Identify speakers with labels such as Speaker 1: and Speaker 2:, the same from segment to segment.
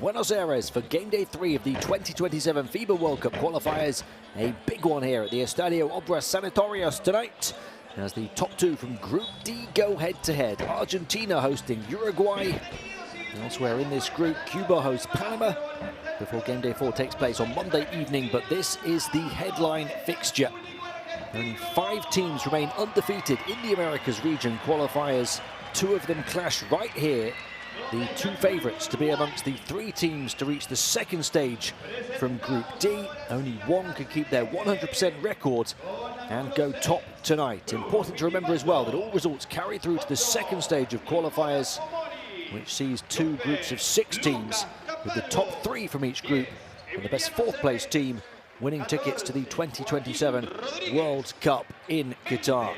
Speaker 1: Buenos Aires for game day 3 of the 2027 FIBA World Cup qualifiers. A big one here at the Estadio Obras Sanatorios tonight, as the top two from Group D go head-to-head. Argentina hosting Uruguay. Elsewhere in this group, Cuba hosts Panama before game day 4 takes place on Monday evening, but this is the headline fixture. Only 5 teams remain undefeated in the Americas region qualifiers. 2 of them clash right here. The 2 favourites to be amongst the 3 teams to reach the second stage from Group D. Only 1 could keep their 100% record and go top tonight. Important to remember as well that all results carry through to the second stage of qualifiers, which sees 2 groups of 6 teams, with the top 3 from each group and the best 4th place team winning tickets to the 2027 World Cup in Qatar.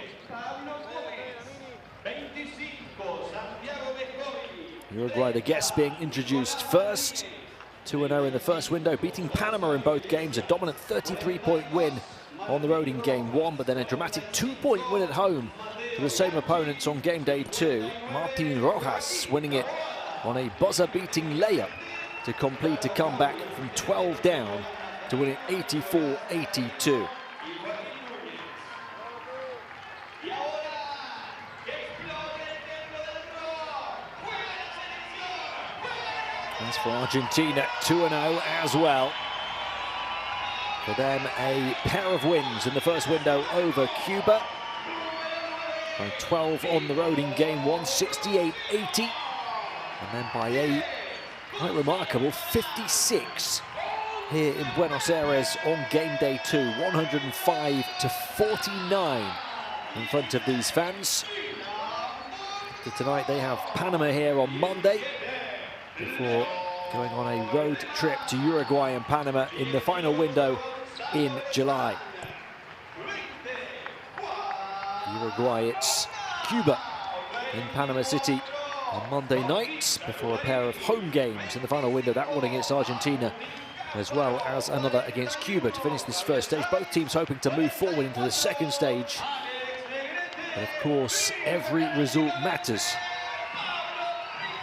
Speaker 1: Uruguay, the guests, being introduced first. 2-0 in the first window, beating Panama in both games. A dominant 33-point win on the road in game 1, but then a dramatic 2-point win at home for the same opponents on game day 2. Martin Rojas winning it on a buzzer-beating layup to complete a comeback from 12 down to win it 84-82. As for Argentina, 2-0 as well. For them, a pair of wins in the first window over Cuba. By 12 on the road in game 1, 68-80. And then by a quite remarkable 56 here in Buenos Aires on game day 2, 105-49 in front of these fans. After tonight, they have Panama here on Monday, before going on a road trip to Uruguay and Panama in the final window in July. Uruguay, it's Cuba in Panama City on Monday night, before a pair of home games in the final window, that one against Argentina, as well as another against Cuba to finish this first stage. Both teams hoping to move forward into the second stage. But of course, every result matters,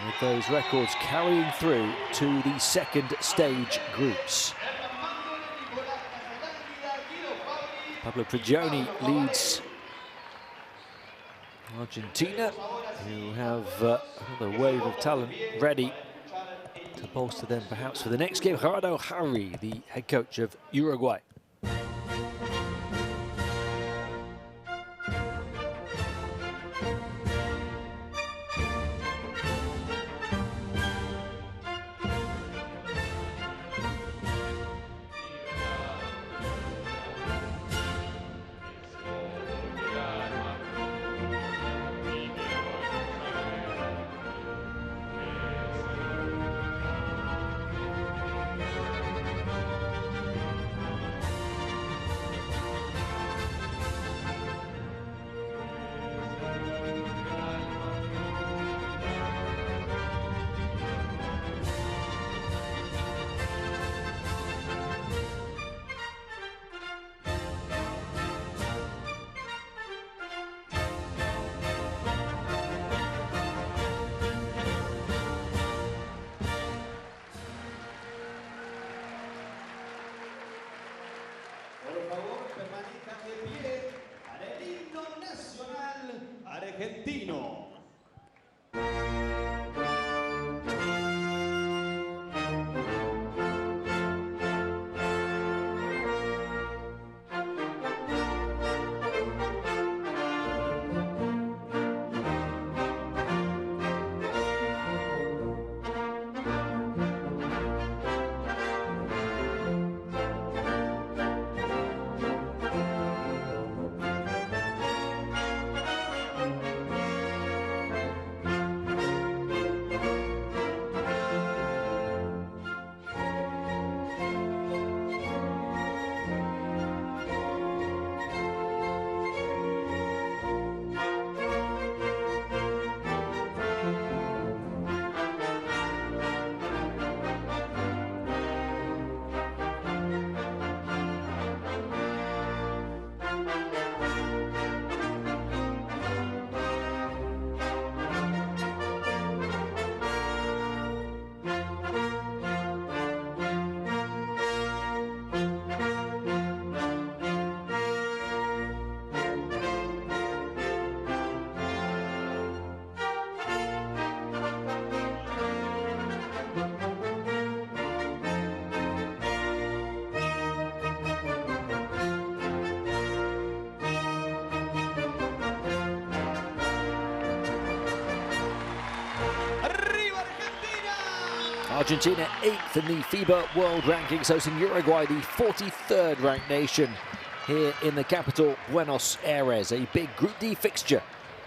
Speaker 1: with those records carrying through to the second stage groups. Pablo Prigioni leads Argentina, who have another wave of talent ready to bolster them perhaps for the next game. Gerardo Harry, the head coach of Uruguay.
Speaker 2: Argentino.
Speaker 1: Argentina 8th in the FIBA World Rankings, hosting Uruguay, the 43rd ranked nation, here in the capital, Buenos Aires. A big Group D fixture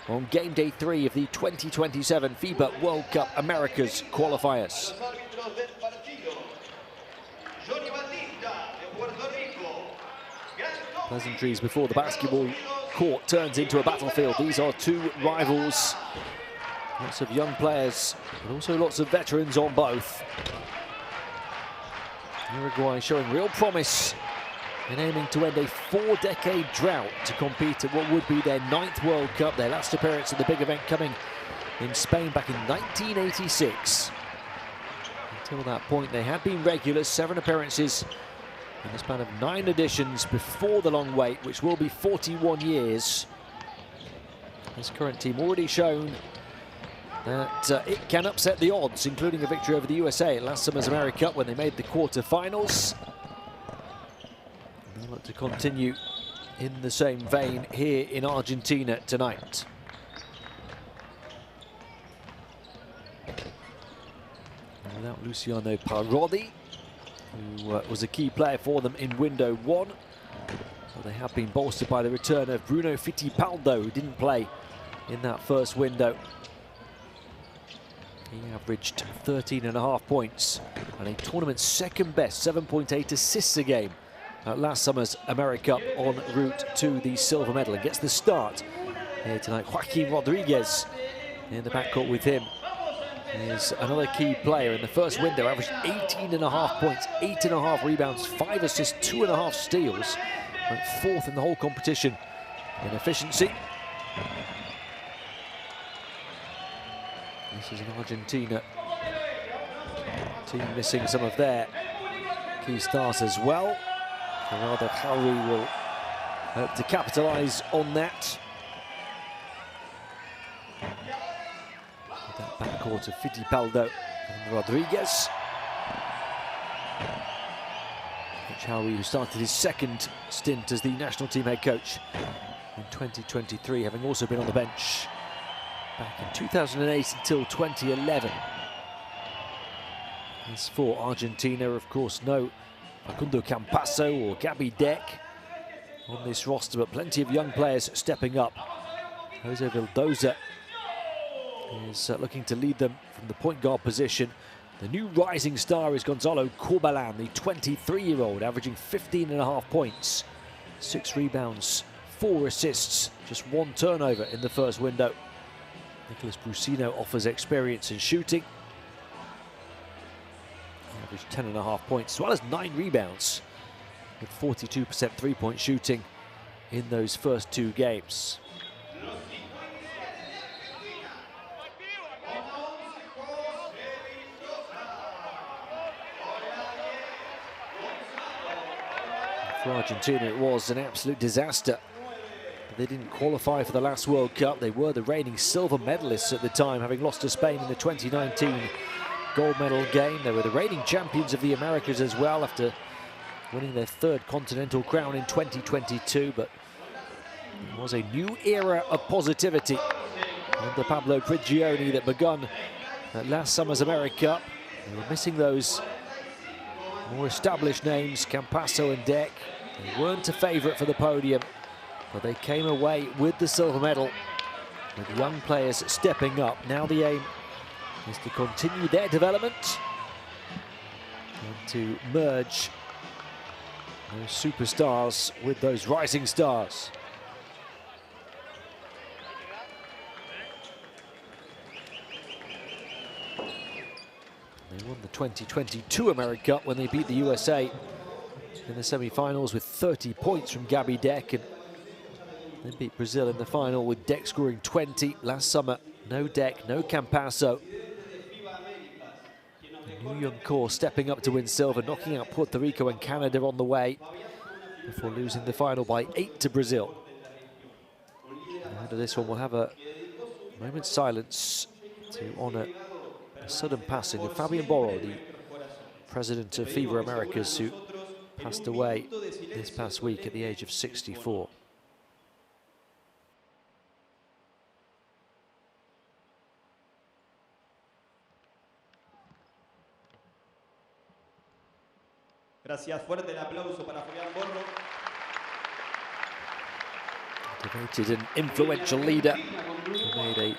Speaker 1: on game day 3 of the 2027 FIBA World Cup Americas qualifiers. Pleasantries before the basketball court turns into a battlefield. These are two rivals. Lots of young players, but also lots of veterans on both. Uruguay showing real promise in aiming to end a 4-decade drought to compete at what would be their 9th World Cup, their last appearance at the big event coming in Spain back in 1986. Until that point, they had been regulars, 7 appearances in the span of 9 editions before the long wait, which will be 41 years. This current team already shown that it can upset the odds, including a victory over the USA at last summer's America Cup when they made the quarter-finals. They'll look to continue in the same vein here in Argentina tonight. And without Luciano Parodi, who was a key player for them in window 1. But they have been bolstered by the return of Bruno Fittipaldo, who didn't play in that first window. He averaged 13.5 points and a tournament second best 7.8 assists a game at last summer's America Cup en route to the silver medal, and gets the start here tonight. Joaquin Rodriguez in the backcourt with him is another key player. In the first window, averaged 18.5 points, 8.5 rebounds, 5 assists, 2.5 steals. Went 4th in the whole competition in efficiency. This is an Argentina team missing some of their key stars as well. Gerardo Harry will hope to capitalise on that. With that backcourt of Fittipaldo and Rodriguez. Coach Howie, who started his second stint as the national team head coach in 2023, having also been on the bench back in 2008 until 2011. As for Argentina, of course, no Facundo Campasso or Gabby Deck on this roster, but plenty of young players stepping up. Jose Vildoza is looking to lead them from the point guard position. The new rising star is Gonzalo Corbalan, the 23-year-old, averaging 15.5 points, 6 rebounds, 4 assists, just 1 turnover in the first window. Nicholas Brusino offers experience in shooting. He averaged 10.5 points, as well as 9 rebounds, with 42% three-point shooting in those first 2 games. For Argentina, it was an absolute disaster. They didn't qualify for the last World Cup. They were the reigning silver medalists at the time, having lost to Spain in the 2019 gold medal game. They were the reigning champions of the Americas as well, after winning their 3rd continental crown in 2022. But it was a new era of positivity under Pablo Prigioni that begun at last summer's America Cup. They were missing those more established names, Campasso and Deck. They weren't a favourite for the podium, but they came away with the silver medal, with young players stepping up. Now the aim is to continue their development and to merge those superstars with those rising stars. They won the 2022 America Cup when they beat the USA in the semi-finals with 30 points from Gabby Deck, and then beat Brazil in the final with Deck scoring 20. Last summer, no Deck, no Campasso. A new young core stepping up to win silver, knocking out Puerto Rico and Canada on the way before losing the final by 8 to Brazil. And after this one, we'll have a moment's silence to honour the sudden passing of Fabian Borro, the president of FIBA Americas, who passed away this past week at the age of 64.
Speaker 2: Gracias, fuerte el aplauso para Fabián Borro.
Speaker 1: Devoted and influential leader who made a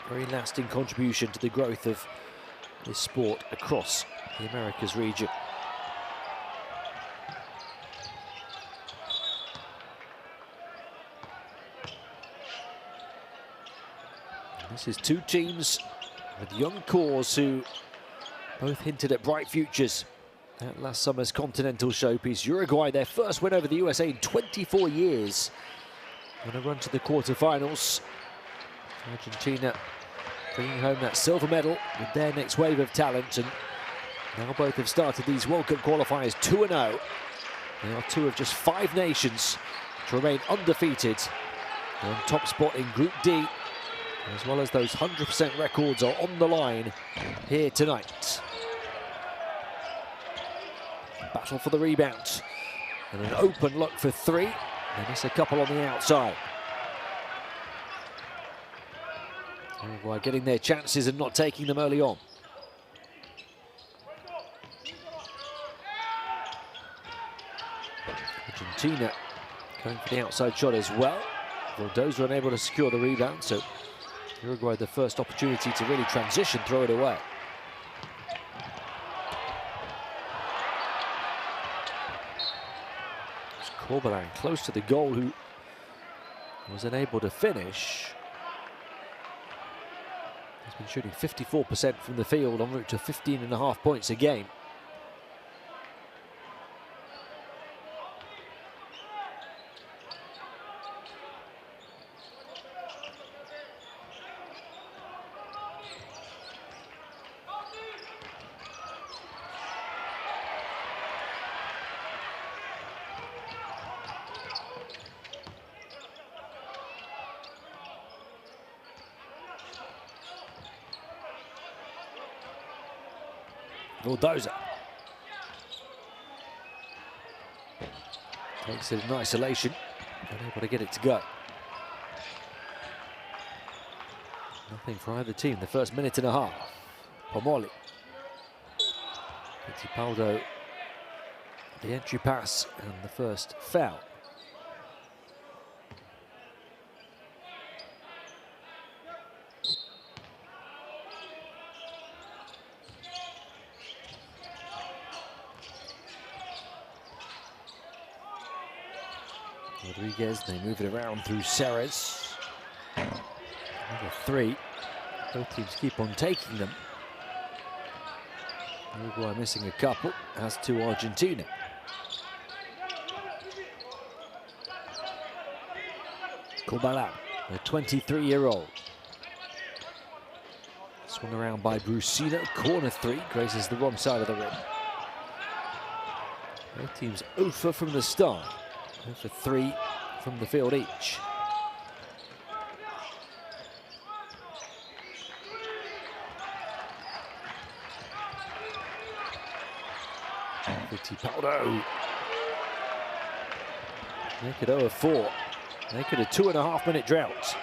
Speaker 1: very lasting contribution to the growth of this sport across the Americas region. This is two teams with young cores who both hinted at bright futures at last summer's continental showpiece. Uruguay, their first win over the USA in 24 years. On a run to the quarterfinals. Argentina bringing home that silver medal with their next wave of talent, and now both have started these World Cup qualifiers 2-0. They are two of just 5 nations to remain undefeated. They're on top spot in Group D, as well as those 100% records are on the line here tonight. Battle for the rebound, and an open look for 3. They miss a couple on the outside. Uruguay getting their chances and not taking them early on. Argentina going for the outside shot as well. Valdoza unable to secure the rebound, so Uruguay the first opportunity to really transition, throw it away. It's Corbalan close to the goal, who was unable to finish. He's been shooting 54% from the field, en route to 15.5 points a game. Valdoza takes it in isolation, unable to get it to go. Nothing for either team the first minute and a half. Pomoli. Fittipaldo, the entry pass and the first foul. Rodriguez, they move it around through Ceres. Another 3. Both teams keep on taking them. Uruguay missing a couple, as to Argentina. Corbalan, the 23-year-old. Swung around by Brusino. Corner 3, graces the wrong side of the rim. Both teams 0 from the start. For 3 from the field each. Fittipaldo. Make it 0 of 4. Make it a 2.5-minute drought.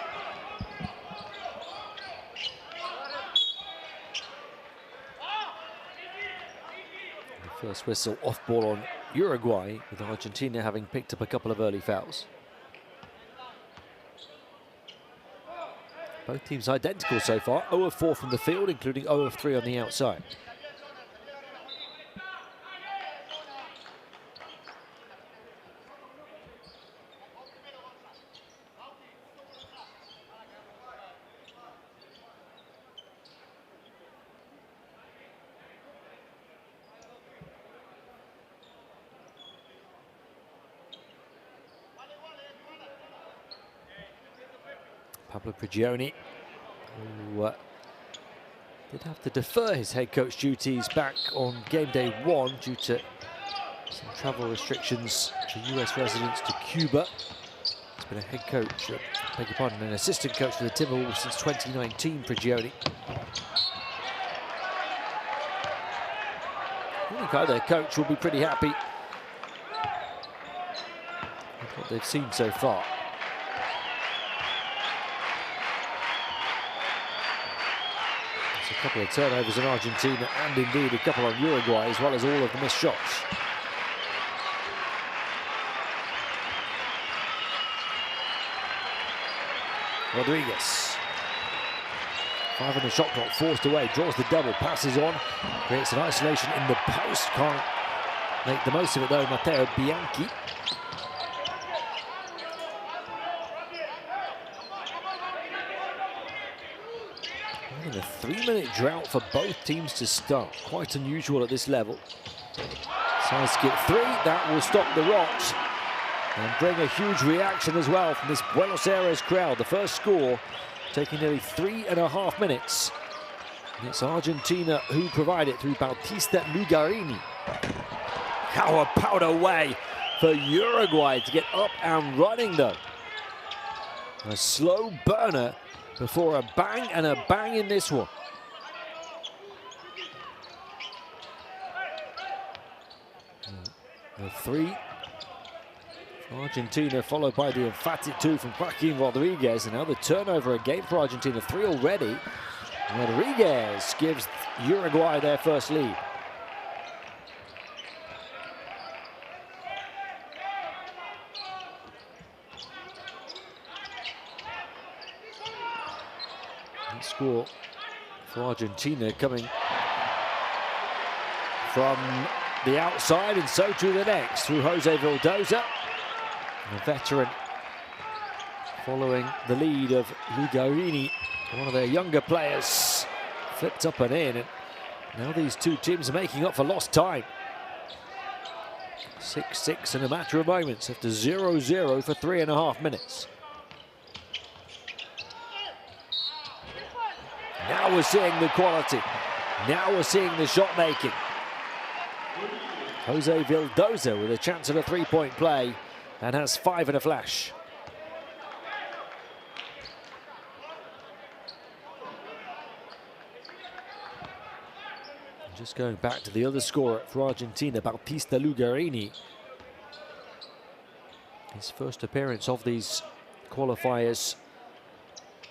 Speaker 1: The first whistle off ball on Uruguay, with Argentina having picked up a couple of early fouls. Both teams identical so far, 0 of 4 from the field, including 0 of 3 on the outside. Pablo Prigioni, who did have to defer his head coach duties back on game day 1 due to some travel restrictions for US residents to Cuba. He's been a head coach, beg your pardon, an assistant coach for the Timberwolves since 2019, Prigioni. I think either coach will be pretty happy with what they've seen so far. A couple of turnovers in Argentina, and indeed a couple on Uruguay, as well as all of the missed shots. Rodriguez. 5 on the shot clock, forced away, draws the double, passes on, creates an isolation in the post. Can't make the most of it though, Matteo Bianchi. And a 3-minute drought for both teams to start. Quite unusual at this level. Side skip 3, that will stop the Rocks and bring a huge reaction as well from this Buenos Aires crowd. The first score taking nearly 3.5 minutes. And it's Argentina who provide it through Bautista Lugarini. How about a way for Uruguay to get up and running though. A slow burner before a bang and a bang in this one. The 3 for Argentina, followed by the emphatic 2 from Joaquin Rodriguez. And now the turnover again for Argentina, 3 already. Rodriguez gives Uruguay their first lead. And score for Argentina coming from the outside, and so to the next through Jose Vildoza, a veteran following the lead of Lugarini, one of their younger players, flipped up and in, and now these two teams are making up for lost time. 6-6 in a matter of moments after 0-0 for 3.5 minutes. Now we're seeing the quality. Now we're seeing the shot making. Jose Vildoza with a chance at a 3-point play and has 5 in a flash. Just going back to the other scorer for Argentina, Bautista Lugarini. His first appearance of these qualifiers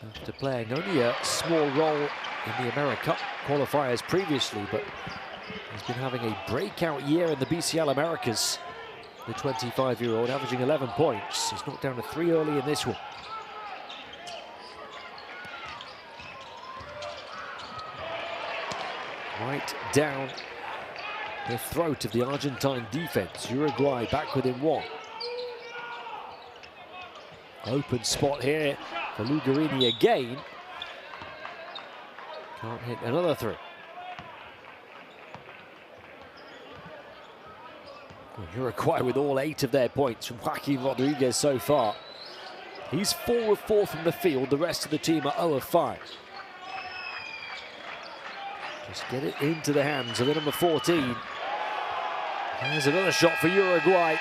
Speaker 1: after playing only a small role in the America Cup qualifiers previously, but he's been having a breakout year in the BCL Americas. The 25-year-old averaging 11 points. He's knocked down a 3 early in this one. Right down the throat of the Argentine defense. Uruguay back within 1. Open spot here for Lugarini again. Can't hit another 3. Well, Uruguay with all 8 of their points from Joaquin Rodriguez so far. He's 4 of 4 from the field. The rest of the team are 0 of 5. Just get it into the hands of the number 14. There's another shot for Uruguay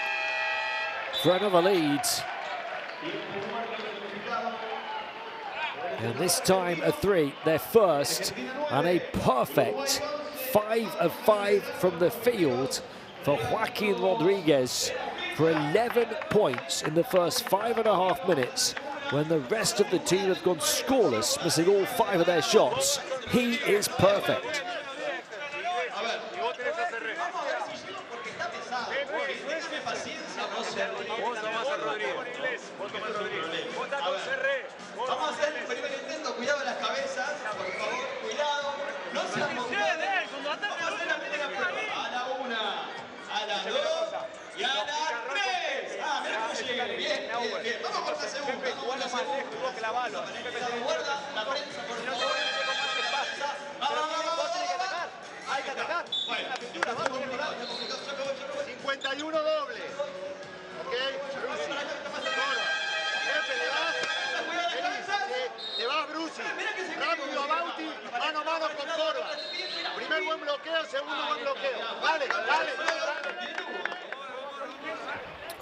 Speaker 1: for another lead. And this time a 3, their first, and a perfect 5 of 5 from the field for Joaquin Rodriguez for 11 points in the first 5.5 minutes when the rest of the team have gone scoreless, missing all 5 of their shots. He is perfect.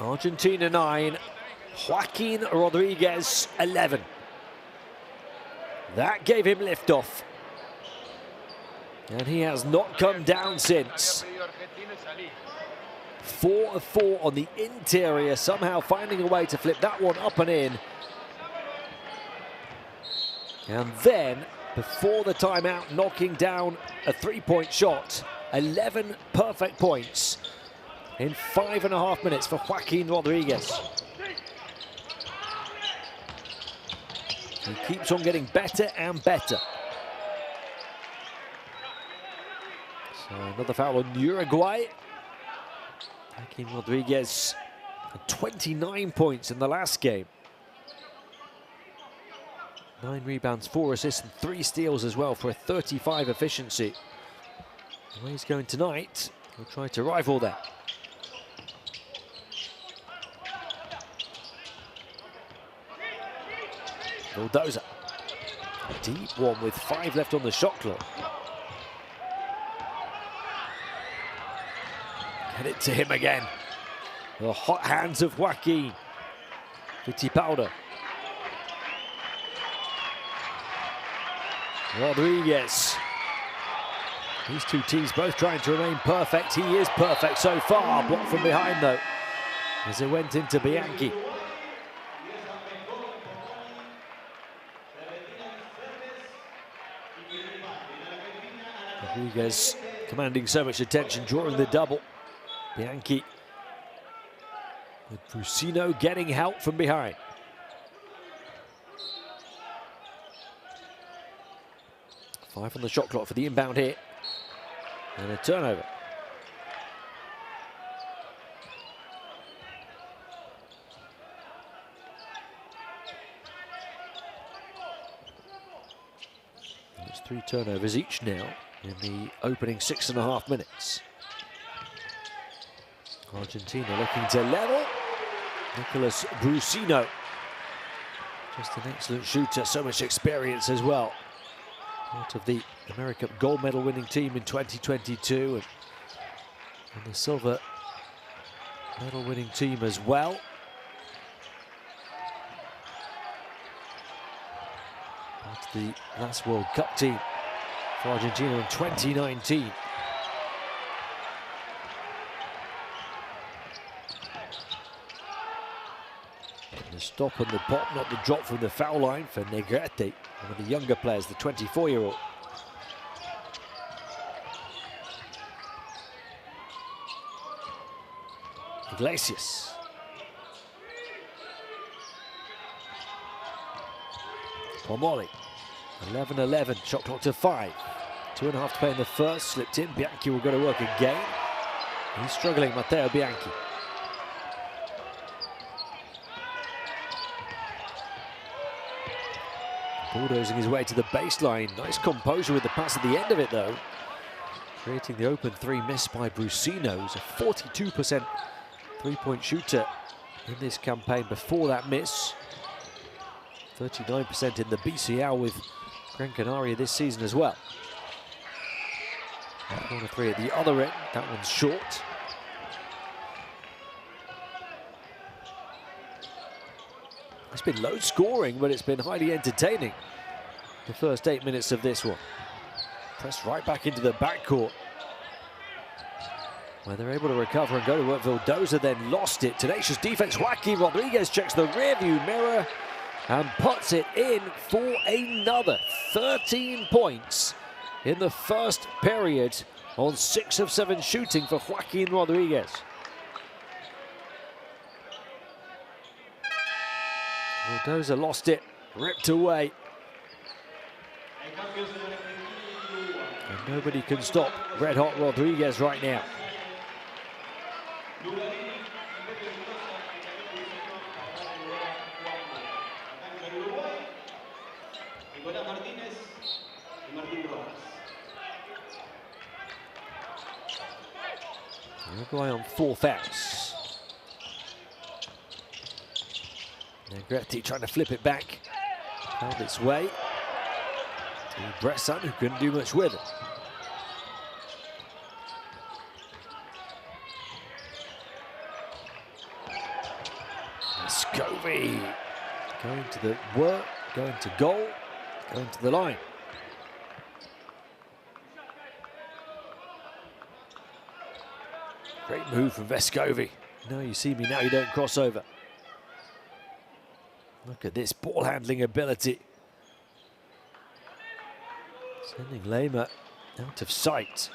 Speaker 1: Argentina 9, Joaquin Rodriguez 11. That gave him liftoff. And he has not come down since. 4 of 4 on the interior, somehow finding a way to flip that one up and in. And then, before the timeout, knocking down a 3-point shot. 11 perfect points in 5.5 minutes for Joaquin Rodriguez. He keeps on getting better and better. So another foul on Uruguay. Joaquin Rodriguez had 29 points in the last game. 9 rebounds, 4 assists and 3 steals as well for a 35 efficiency. The way he's going tonight, he'll try to rival that. Bulldozer. A deep one with 5 left on the shot clock. Get it to him again. The hot hands of Joaquin. Fittipaldi. Rodriguez. These two teams both trying to remain perfect. He is perfect so far. Blocked from behind though, as it went into Bianchi. Rodriguez commanding so much attention, drawing the double. Bianchi with Brusino getting help from behind. Five on the shot clock for the inbound hit. And a turnover. There's 3 turnovers each now in the opening 6.5 minutes. Argentina looking to level. Nicolas Brusino. Just an excellent shooter, so much experience as well. Part of the American gold medal winning team in 2022 and the silver medal winning team as well. Part of the last World Cup team for Argentina in 2019. The stop and the pop, not the drop from the foul line for Negrete, one of the younger players, the 24-year-old. Iglesias. Pomoli. 11-11, shot clock to 5. 2.5 to play in the first, slipped in. Bianchi will go to work again. He's struggling, Matteo Bianchi. Bulldozing his way to the baseline. Nice composure with the pass at the end of it, though. Creating the open 3 missed by Brusino. He's a 42% three-point shooter in this campaign before that miss. 39% in the BCL with Gran Canaria this season as well. Corner 3 at the other end. That one's short. It's been low scoring, but it's been highly entertaining. The first 8 minutes of this one. Pressed right back into the backcourt, where they're able to recover and go to work. Vildoza then lost it. Tenacious defense. Joaquin Rodriguez checks the rearview mirror and puts it in for another 13 points in the first period on 6 of 7 shooting for Joaquin Rodriguez. Vildoza lost it, ripped away. And nobody can stop Red Hot Rodriguez right now. Uruguay on 4 fouls. Negrete trying to flip it back. Found its way to Bressan, who couldn't do much with it. Scovey going to the work, going to goal, going to the line. Great move from Vescovi. Now you see me, now you don't cross over. Look at this ball handling ability. Sending Lema out of sight.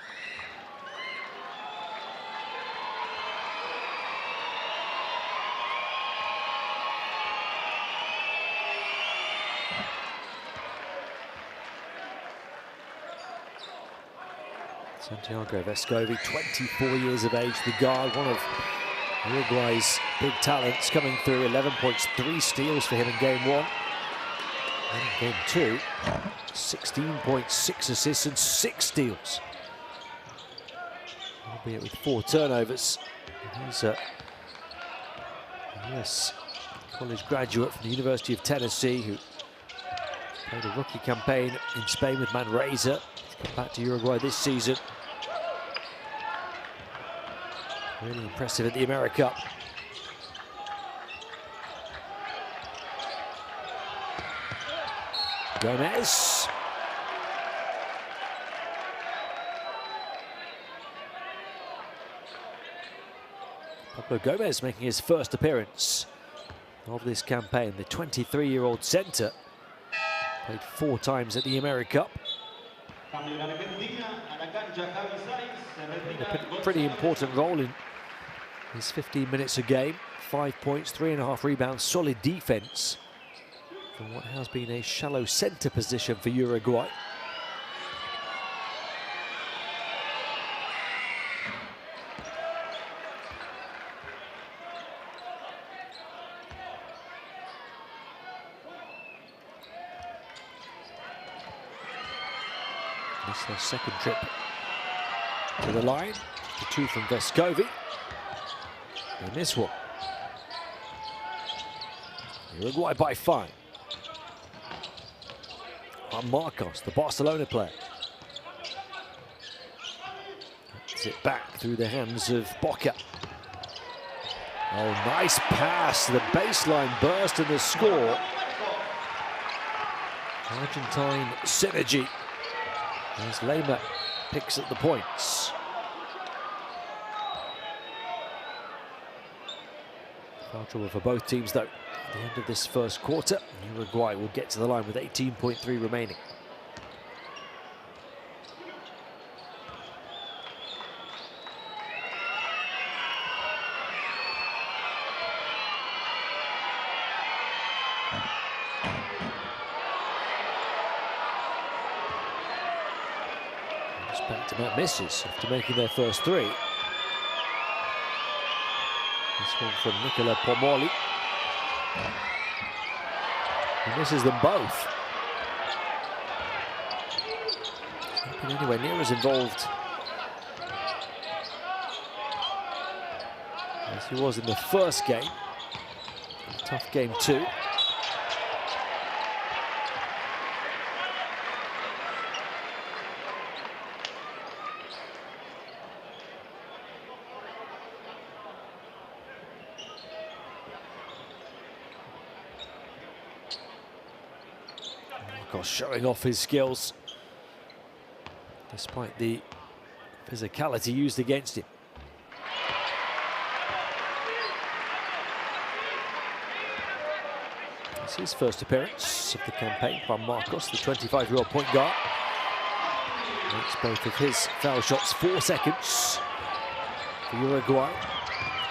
Speaker 1: Santiago Vescovi, 24 years of age, the guard, one of Uruguay's big talents coming through. 11 points, 3 steals for him in game 1. And in game 2, 16.6 assists and 6 steals. Albeit with 4 turnovers. He's a US college graduate from the University of Tennessee who played a rookie campaign in Spain with Manresa. He's come back to Uruguay this season. Really impressive at the America Cup. Gomez. Pablo Gomez making his first appearance of this campaign. The 23-year-old centre played 4 times at the America Cup. A pretty important role in his 15 minutes a game. 5 points, 3.5 rebounds, solid defence from what has been a shallow centre position for Uruguay. This is their second trip to the line. The 2 from Vescovi. They miss one. Uruguay by 5. Marcos, the Barcelona player. Gets it back through the hands of Boca. Oh, nice pass. The baseline burst and the score. Argentine synergy as Lema picks at the points. Foul trouble for both teams though. At the end of this first quarter, Uruguay will get to the line with 18.3 remaining. Back-to-back misses after making their first 3. This one from Nicola Pomoli. He misses them both. Not been anywhere near as involved as he was in the first game. A tough game 2. Showing off his skills despite the physicality used against him. It's his first appearance of the campaign. Juan Marcos, the 25-year-old point guard, makes both of his foul shots 4 seconds for Uruguay.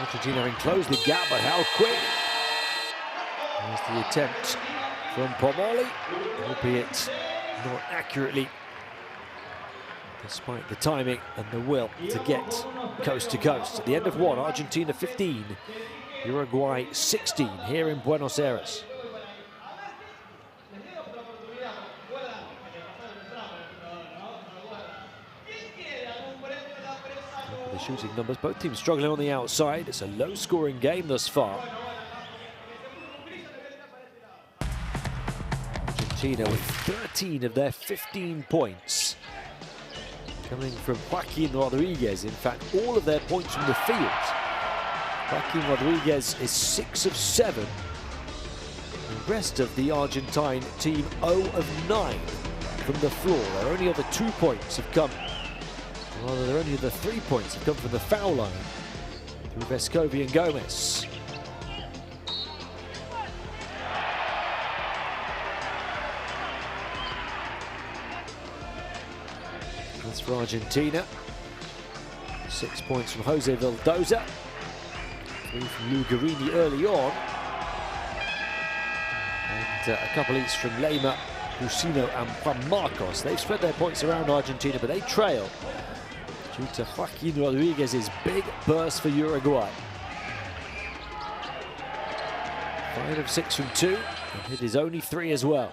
Speaker 1: Argentina having closed the gap, but how quick? There's the attempt from Pomoli, albeit not accurately, despite the timing and the will to get coast to coast. At the end of 1, Argentina 15, Uruguay 16 here in Buenos Aires. Look at the shooting numbers, both teams struggling on the outside. It's a low-scoring game thus far. Argentina with 13 of their 15 points coming from Joaquin Rodriguez. In fact, all of their points from the field. Joaquin Rodriguez is 6 of 7. The rest of the Argentine team 0 of 9 from the floor. Their only other 2 points have come, rather their only other 3 points have come from the foul line through Vescovi and Gomez. That's for Argentina. 6 points from Jose Vildoza. 3 from Lou Guarini early on. And a couple each from Lema, Lucino and Juan Marcos. They've spread their points around Argentina, but they trail due to Joaquin Rodriguez's big burst for Uruguay. 5 of 6 from 2, and hit his only 3 as well.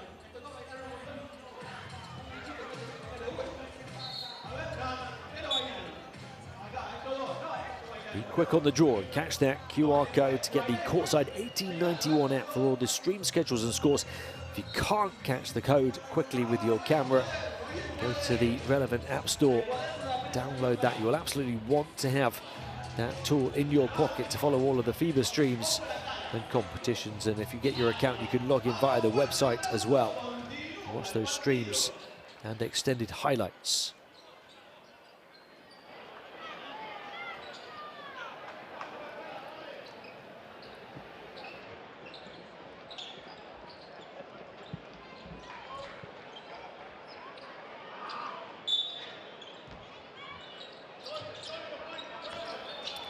Speaker 1: Be quick on the draw and catch that QR code to get the courtside 1891 app for all the stream schedules and scores. If you can't catch the code quickly with your camera, go to the relevant app store, download that. You will absolutely want to have that tool in your pocket to follow all of the FIBA streams and competitions. And if you get your account, you can log in via the website as well. Watch those streams and extended highlights.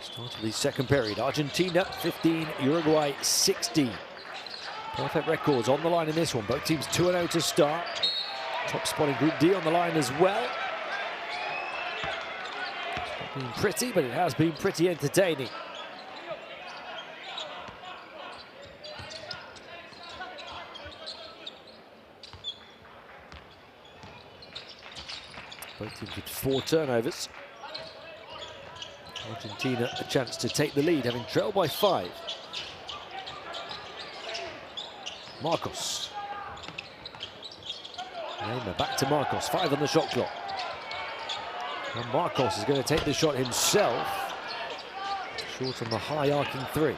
Speaker 1: Start of the second period. Argentina 15, Uruguay 16. Perfect records on the line in this one. Both teams 2-0 to start. Top spot in Group D on the line as well. It's not been pretty, but it has been pretty entertaining. Both teams with 4 turnovers. Argentina a chance to take the lead, having trailed by 5. Marcos. Neymar back to Marcos, 5 on the shot clock. And Marcos is going to take the shot himself. Short on the high arcing 3.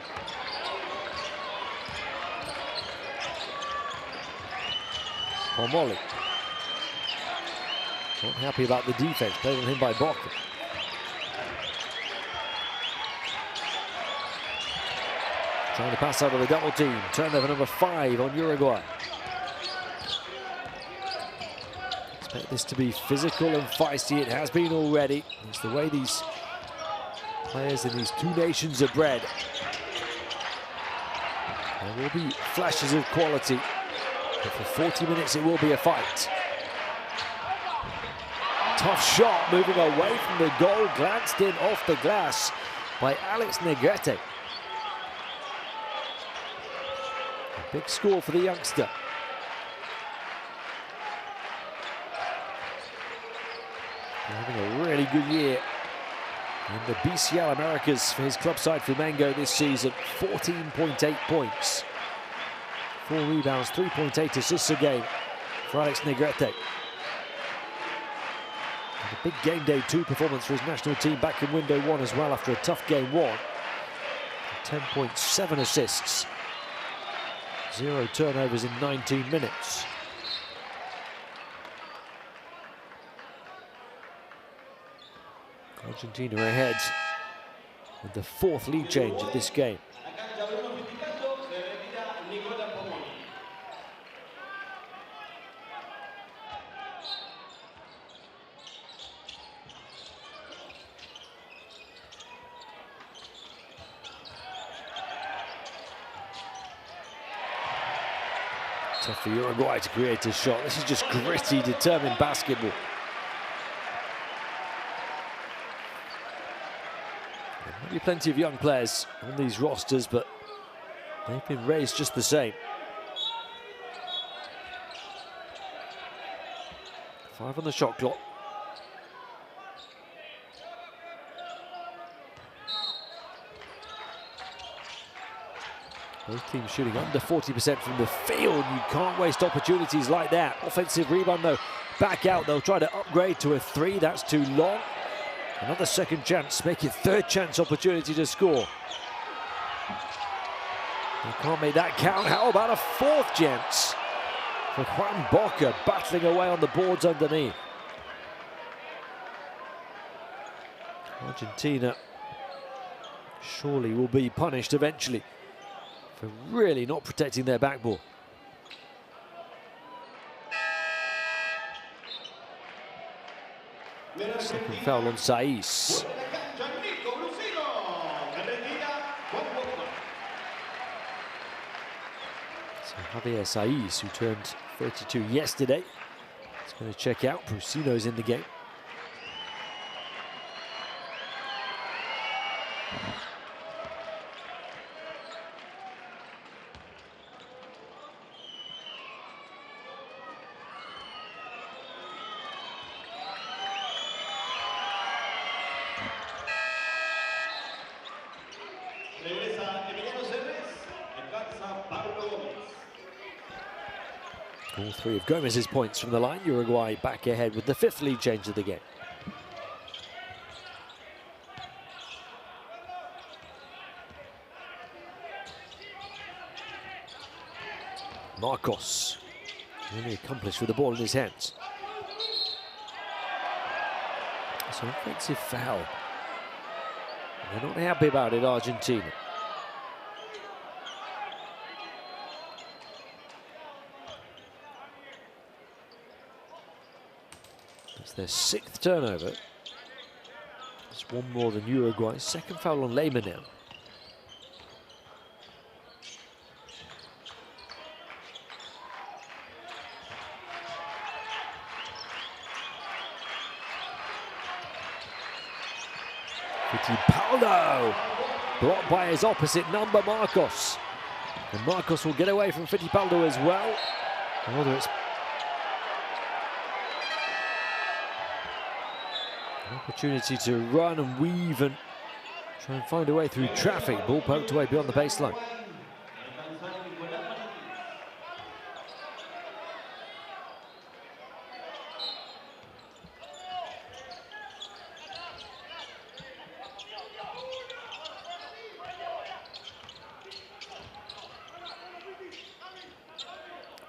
Speaker 1: Pomoli. Not happy about the defense played on him by Boca. Trying to pass out of the double team. Turnover number 5 on Uruguay. Expect this to be physical and feisty. It has been already. It's the way these players in these two nations are bred. There will be flashes of quality, but for 40 minutes it will be a fight. Tough shot, moving away from the goal, glanced in off the glass by Alex Negrete. Big score for the youngster. They're having a really good year in the BCL Americas for his club side Flamengo this season. 14.8 points, 4 rebounds, 3.8 assists a game for Alex Negrete. And a big game day 2 performance for his national team back in window 1 as well after a tough game 1. 10.7 assists. 0 turnovers in 19 minutes. Argentina ahead with the 4th lead change of this game. Tough for Uruguay to create a shot. This is just gritty, determined basketball. There might be plenty of young players on these rosters, but they've been raised just the same. 5 on the shot clock. Both teams shooting under 40% from the field. You can't waste opportunities like that. Offensive rebound though, back out. They'll try to upgrade to a 3. That's too long. Another second chance, make it 3rd chance opportunity to score. They can't make that count. How about a 4th chance for Juan Boca, battling away on the boards underneath. Argentina surely will be punished eventually for really not protecting their backboard. Second foul on Saiz. So Javier Saiz, who turned 32 yesterday, is going to check out. Brusino's in the game. All three of Gomez's points from the line. Uruguay back ahead with the 5th lead change of the game. Marcos, really accomplished with the ball in his hands. It's an offensive foul. They're not happy about it, Argentina. It's their 6th turnover. It's one more than Uruguay. 2nd foul on Lema now. Fittipaldo, blocked by his opposite number, Marcos. And Marcos will get away from Fittipaldo as well. Whether it's an opportunity to run and weave and try and find a way through traffic. Ball poked away beyond the baseline.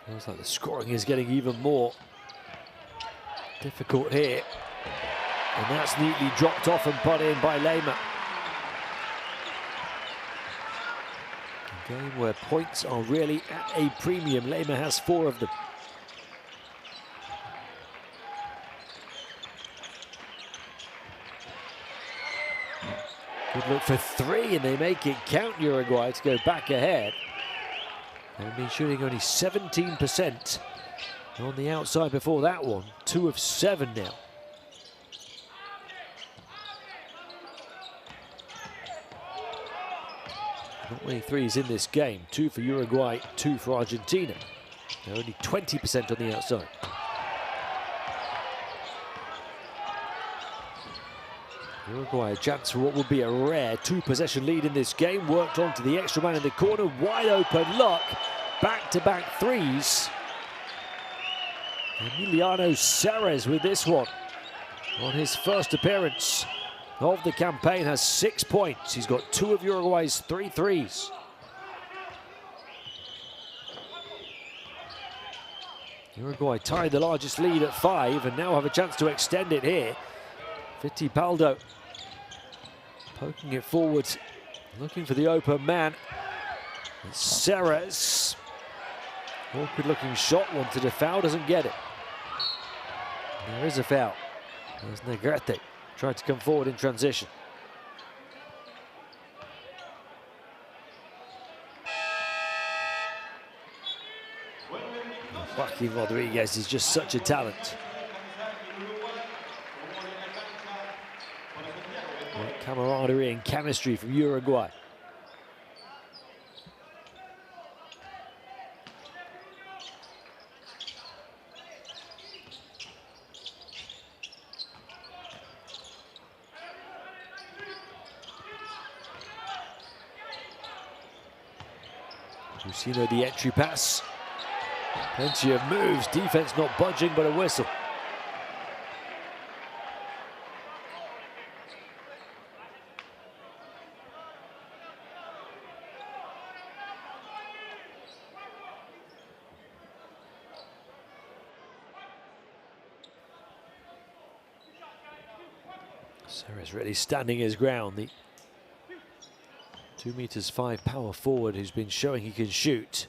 Speaker 1: Feels like the scoring is getting even more difficult here. And that's neatly dropped off and put in by Lema. A game where points are really at a premium. Lema has 4 of them. Good look for 3, and they make it count, Uruguay, to go back ahead. They've been shooting only 17% on the outside before that one. 2 of 7 now. Not many threes in this game. 2 for Uruguay, 2 for Argentina. They're only 20% on the outside. Uruguay a chance for what would be a rare 2-possession lead in this game. Worked on to the extra man in the corner. Wide open look. Back-to-back threes. Emiliano Ceres with this one. On his first appearance of the campaign has 6 points. He's got 2 of Uruguay's 3 threes. Uruguay tied the largest lead at 5 and now have a chance to extend it here. Fittipaldo poking it forward, looking for the open man. Ceres, awkward looking shot, wanted a foul, doesn't get it. There is a foul. There's Negrete, tried to come forward in transition. Joaquin Rodriguez is just such a talent. Great camaraderie and chemistry from Uruguay. Lucino the entry pass. Plenty of moves, defense not budging, but a whistle. Ceres really standing his ground. The 2'5" power forward who's been showing he can shoot.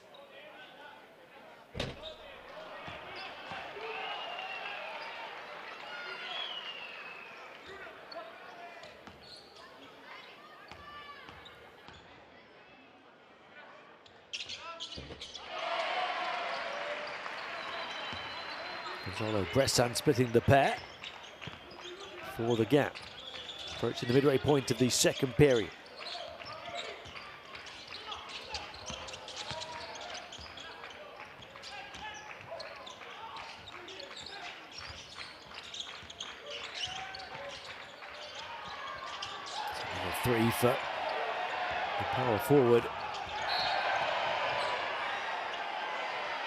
Speaker 1: Gonzalo Bressan splitting the pair for the gap. Approaching the midway point of the second period. Another 3 for The power forward.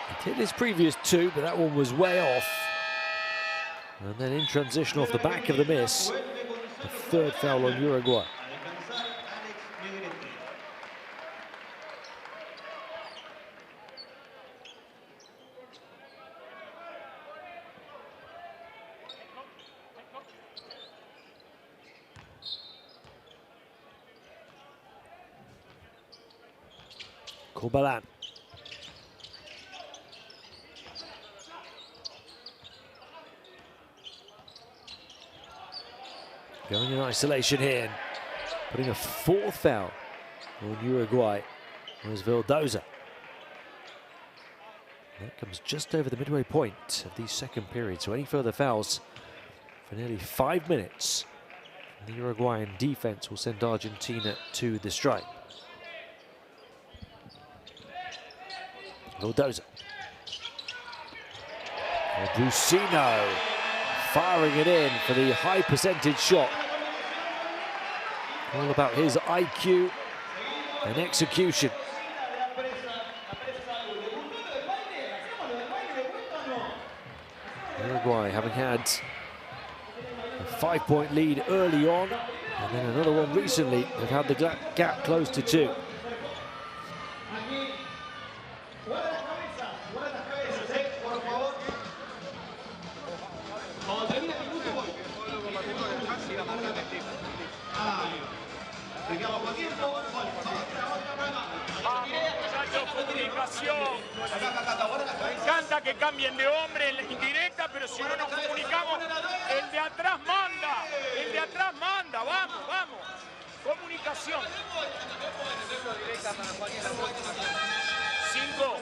Speaker 1: He hit his previous two, but that one was way off. And then in transition off the back of the miss, a third foul on Uruguay. Corbalan. Going in isolation here, and putting a fourth foul on Uruguay was Vildoza. That comes just over the midway point of the second period, so any further fouls for nearly 5 minutes, the Uruguayan defense will send Argentina to the stripe. Vildoza. Brusino firing it in for the high percentage shot. All about his IQ and execution. Uruguay having had a 5-point lead early on, and then another one recently, have had the gap close to 2.
Speaker 3: Me encanta que cambien de hombre en la indirecta, pero si no nos comunicamos, el de atrás manda, vamos, vamos. Comunicación. 5.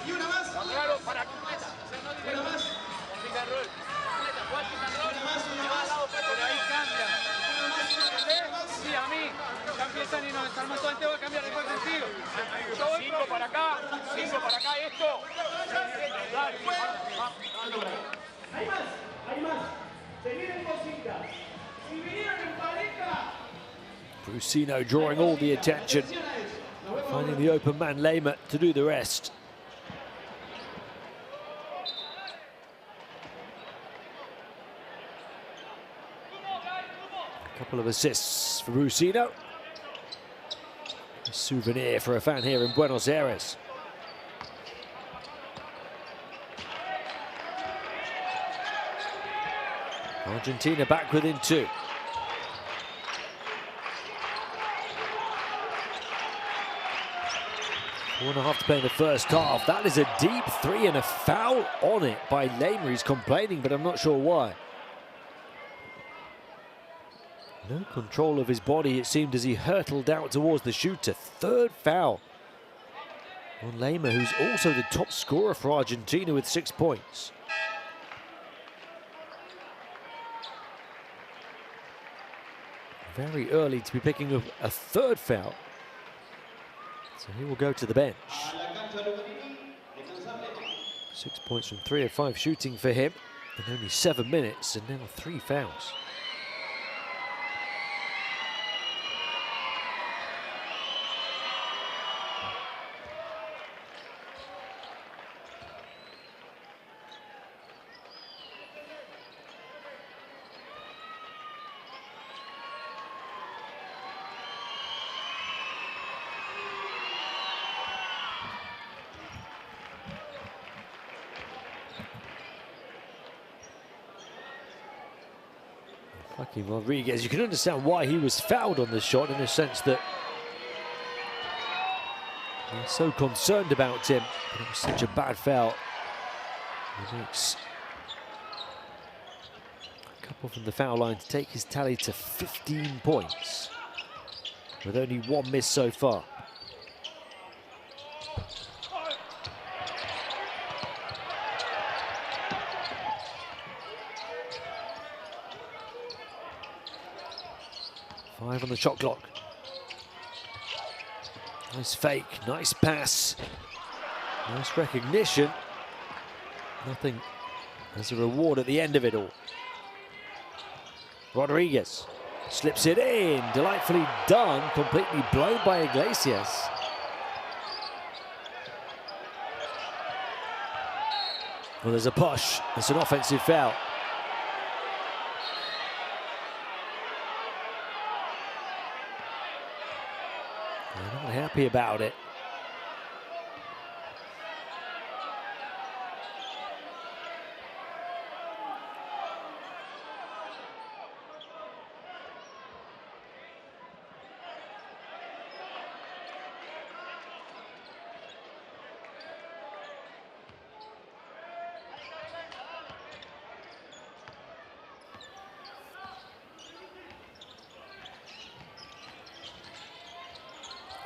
Speaker 3: Y una más. Claro, para que una más. Pero ahí cambia. Sí, a mí. Ya empiezan y nos desarman todo, voy a cambiar después contigo. 5 para acá, esto. Dale,
Speaker 2: Hay más. Se vienen cositas. Si vinieron en pareja.
Speaker 1: Brusino drawing all the attention, finding the open man Lema to do the rest. A couple of assists for Brusino. A souvenir for a fan here in Buenos Aires. Argentina back within 2. 4.5 to play in the first half. That is a deep 3 and a foul on it by Lema. He's complaining, but I'm not sure why. No control of his body, it seemed, as he hurtled out towards the shooter. Third foul on Lema, who's also the top scorer for Argentina with 6 points. Very early to be picking up a third foul. So he will go to the bench. 6 points from 3 of 5 shooting for him in only 7 minutes, and now 3 fouls. Rodriguez, you can understand why he was fouled on this shot, in the sense that they're so concerned about him, but it was such a bad foul. He makes a couple from the foul line to take his tally to 15 points, with only 1 miss so far. On the shot clock. Nice fake, nice pass, nice recognition. Nothing as a reward at the end of it all. Rodriguez Slips it in, delightfully done, completely blown by Iglesias. Well, there's a push. It's an offensive foul. They're not happy about it.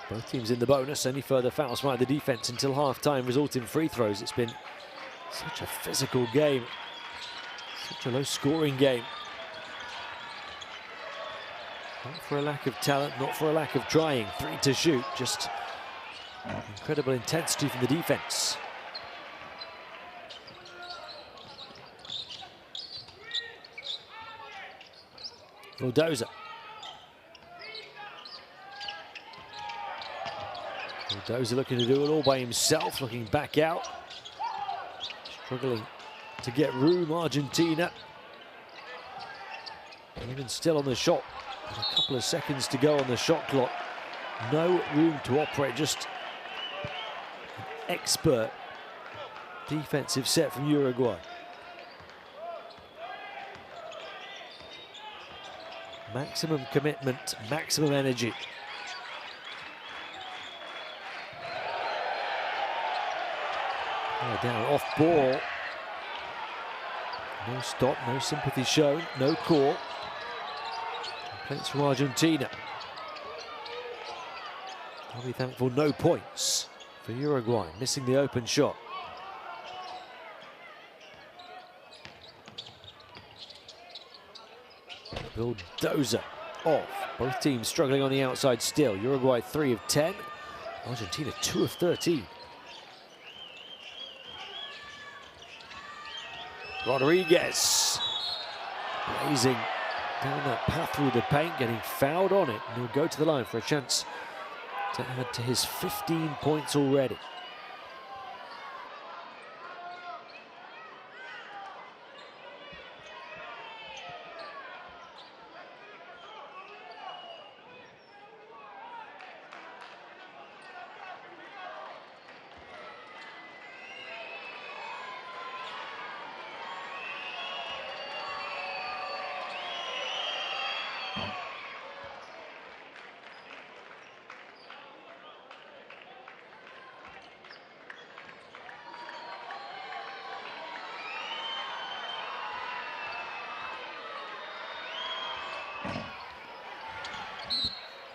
Speaker 1: Both teams in the bonus. Any further fouls by the defense until half-time result in free throws. It's been such a physical game, such a low-scoring game. Not for a lack of talent, not for a lack of trying. 3 to shoot, just incredible intensity from the defense. Bulldozer. Bulldozer looking to do it all by himself, looking back out. Struggling to get room, Argentina. Even still on the shot. A couple of seconds to go on the shot clock. No room to operate, just an expert defensive set from Uruguay. Maximum commitment, maximum energy. Down off ball. No stop, no sympathy shown, no call. Complaints from Argentina. I'll be thankful, no points for Uruguay, missing the open shot. Bulldozer off. Both teams struggling on the outside still. Uruguay 3 of 10. Argentina 2 of 13. Rodriguez blazing down that path through the paint, getting fouled on it, and he'll go to the line for a chance to add to his 15 points already.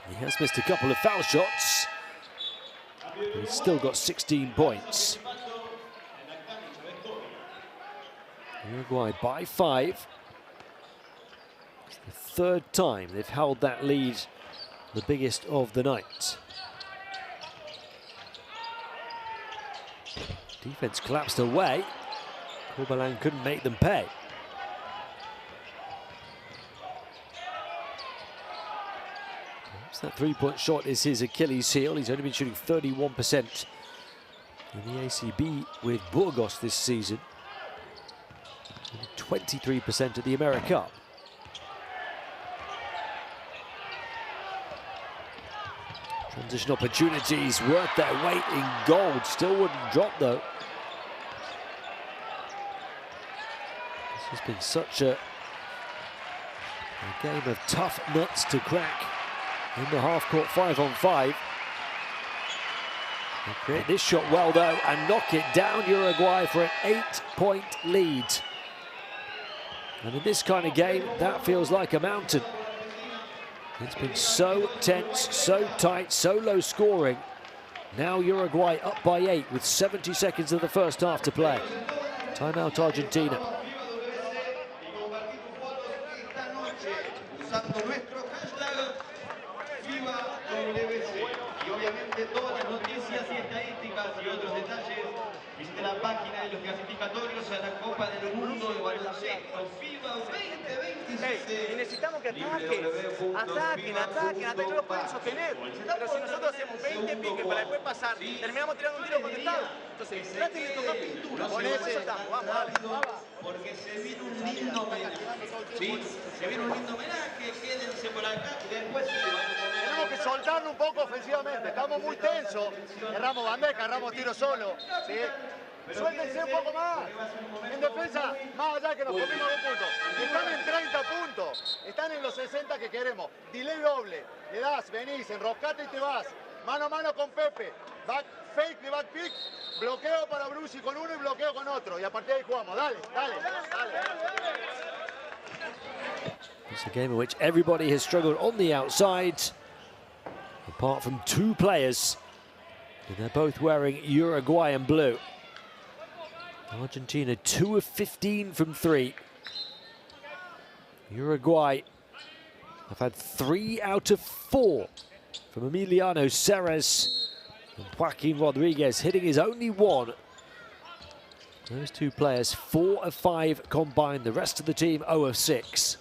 Speaker 1: He has missed a couple of foul shots, but he's still got 16 points. Uruguay by 5. It's the 3rd time they've held that lead, the biggest of the night. Defense collapsed away. Corbalan couldn't make them pay. That 3-point shot is his Achilles heel. He's only been shooting 31% in the ACB with Burgos this season. 23% at the America. Transition opportunities worth their weight in gold. Still wouldn't drop though. This has been such a game of tough nuts to crack. In the half-court 5-on-5. They create this shot well though and knock it down. Uruguay for an 8-point lead. And in this kind of game, that feels like a mountain. It's been so tense, so tight, so low scoring. Now Uruguay up by 8 with 70 seconds of the first half to play. Timeout Argentina.
Speaker 2: FIBA WC y obviamente todas las noticias y estadísticas y otros detalles visite la página
Speaker 4: de los clasificatorios a la Copa del Mundo de Baloncesto FIBA 2026.
Speaker 3: Y necesitamos que ataquen, no lo pueden sostener. Pero si nosotros hacemos 20 piques para después pasar, terminamos tirando un tiro contestado. Entonces, traten de tocar pintura. Con eso estamos, vamos, dale.
Speaker 4: Porque se viene un lindo homenaje. ¿Sí? Se viene un lindo homenaje, quédense por acá y después se van a comer.
Speaker 5: Tenemos que soltarlo un poco ofensivamente, estamos muy tensos, erramos bandeja, erramos tiro solo, ¿sí? Suéltense un poco más, en defensa, más allá que nos comimos 2 puntos, están en 30 puntos, están en los 60 que queremos, delay doble, le das, venís, enroscate y te vas, mano a mano con Pepe, back fake de back pick, bloqueo para Brucey con uno y bloqueo con otro, y a partir de ahí jugamos, dale.
Speaker 1: It's a game in which everybody has struggled on the outside, apart from 2 players. And they're both wearing Uruguayan blue. Argentina 2 of 15 from 3. Uruguay have had 3 out of 4 from Emiliano Ceres. And Joaquin Rodriguez hitting his only one. Those 2 players 4 of 5 combined. The rest of the team 0 of 6.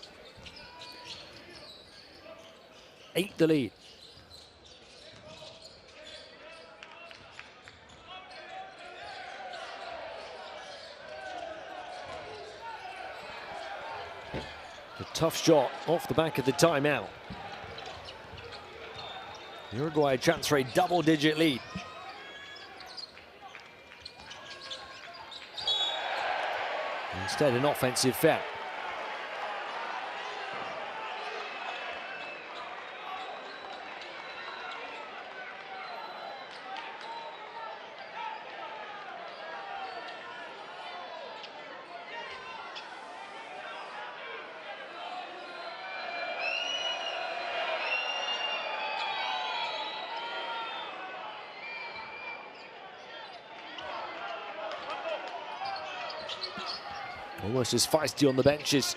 Speaker 1: 8 the lead. A tough shot off the back of the timeout. Uruguay chance for a double-digit lead. Instead, an offensive foul. Almost as feisty on the benches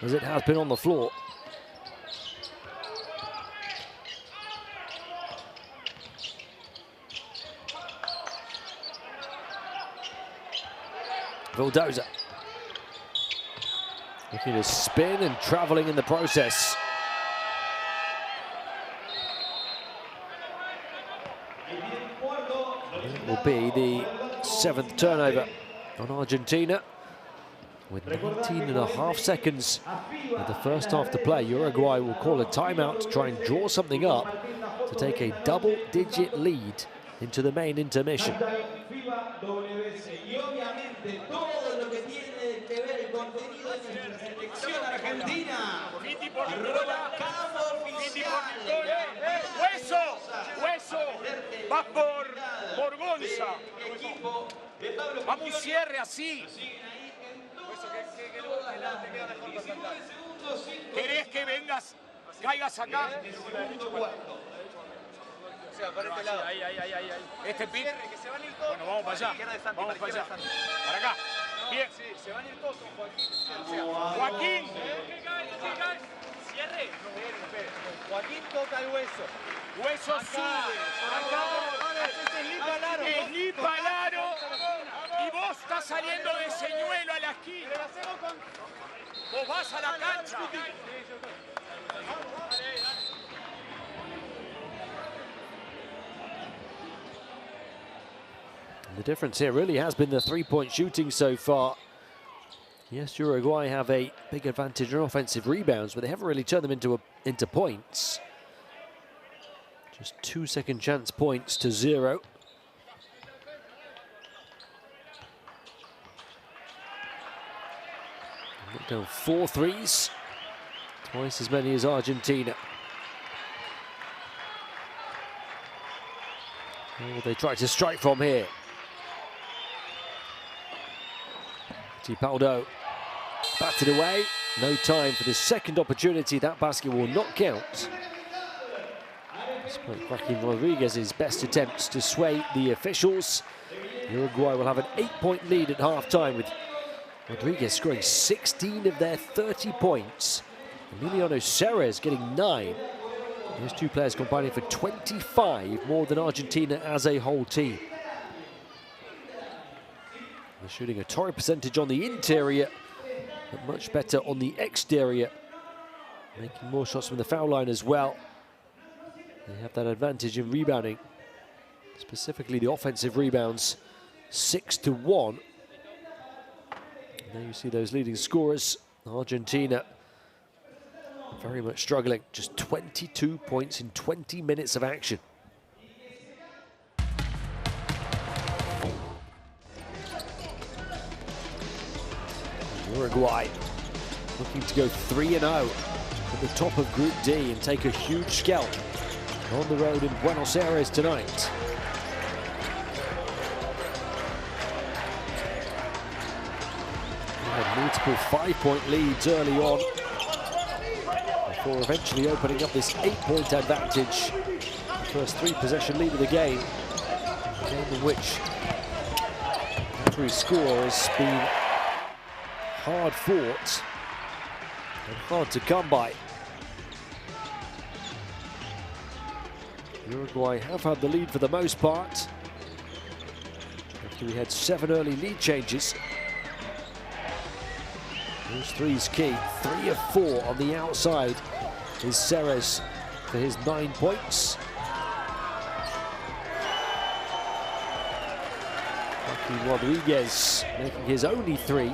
Speaker 1: as it has been on the floor. Vildoza looking to spin and travelling in the process. It will be the 7th turnover on Argentina. With 19.5 seconds of the first half to play, Uruguay will call a timeout to try and draw something up to take a double-digit lead into the main intermission.
Speaker 3: Vas por Gonza. Vamos un cierre así. ¿Querés que vengas, caigas acá? Ahí. Este pick. Bueno, vamos para allá. Vamos para allá. Para acá. Bien. Se van a ir todos con Joaquín. Cierre. Joaquín toca el hueso. Hueso sube. Acá. Eslipa al aro. Y vos estás saliendo de señuelo a la esquina. Vos vas a la cancha.
Speaker 1: The difference here really has been the three-point shooting so far. Yes, Uruguay have a big advantage in offensive rebounds, but they haven't really turned them into points. Just 2 second chance points to 0. Knocked down 4 threes, twice as many as Argentina. Oh, they try to strike from here. Tipaldo batted away. No time for the second opportunity. That basket will not count. Despite Joaquin Rodriguez's best attempts to sway the officials, Uruguay will have an 8-point lead at half-time, with Rodriguez scoring 16 of their 30 points. Emiliano Ceres getting 9. Those 2 players combining for 25 more than Argentina as a whole team. They're shooting a torrid percentage on the interior, but much better on the exterior. Making more shots from the foul line as well. They have that advantage in rebounding, specifically the offensive rebounds, 6-1. And there you see those leading scorers. Argentina very much struggling, just 22 points in 20 minutes of action. Uruguay looking to go 3-0 at the top of Group D and take a huge scalp on the road in Buenos Aires tonight. They had multiple 5-point leads early on before eventually opening up this 8-point advantage. The first 3-possession lead of the game. A game in which every score has been hard fought and hard to come by. Uruguay have had the lead for the most part after we had 7 early lead changes. Those threes key. 3 of 4 on the outside is Ceres for his 9 points. Joaquin Rodriguez making his only 3.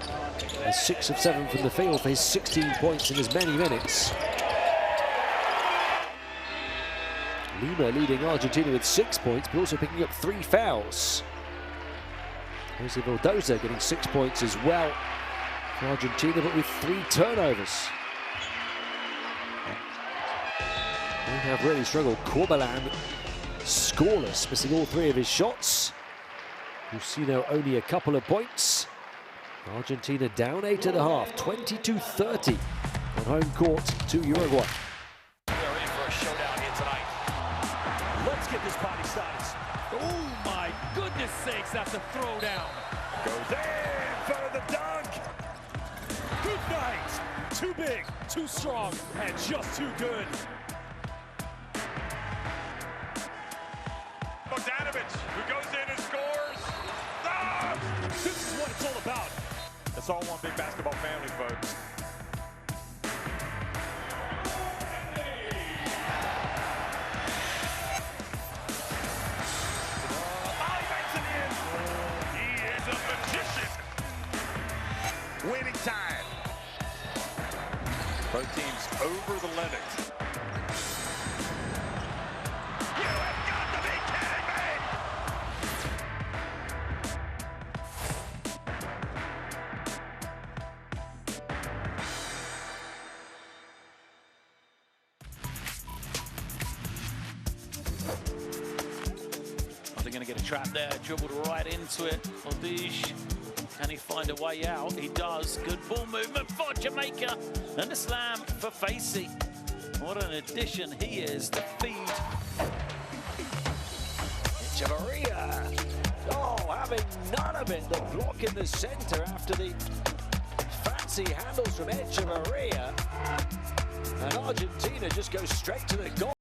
Speaker 1: He's 6 of 7 from the field for his 16 points in as many minutes. Lima leading Argentina with 6 points, but also picking up 3 fouls. Jose Vildoza getting 6 points as well for Argentina, but with 3 turnovers. They have really struggled. Corbelan scoreless, missing all 3 of his shots. Lucino only a couple of points. Argentina down 8 at the half, 22-30 on home court to Uruguay.
Speaker 6: They're in for a showdown here tonight. Let's get this party started. Oh my goodness sakes, that's a throwdown. Goes in for the dunk. Good night. Too big, too strong, and just too good. Bogdanovic, who goes in and scores. Ah! This is what it's all about. It's all one big basketball family, folks. He is a magician. Winning time. Both teams over the limit. You have got to be kidding me! They're going to get a trap there, dribbled right into it. Odish, can he find a way out? He does. Good ball movement for Jamaica. And a slam for Facey. What an addition he is to feed.
Speaker 1: Echeverria, oh, having none of it. The block in the center after the fancy handles from Echeverria. And Argentina just goes straight to the goal.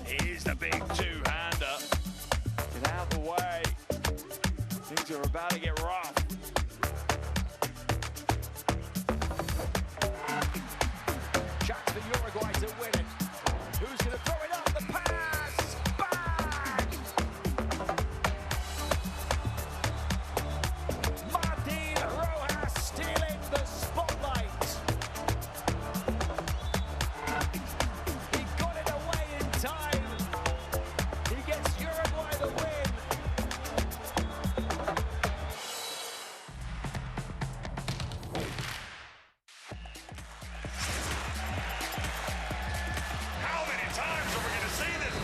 Speaker 6: Here's the big two-hander. Get out of the way. Things are about to get rough.
Speaker 1: Chance for Uruguay to win it. Who's going to throw it up? The pass! Bang! Martin Rojas stealing the spotlight. He got it away in time. He gets Uruguay the win.
Speaker 6: How many times are we going to see this?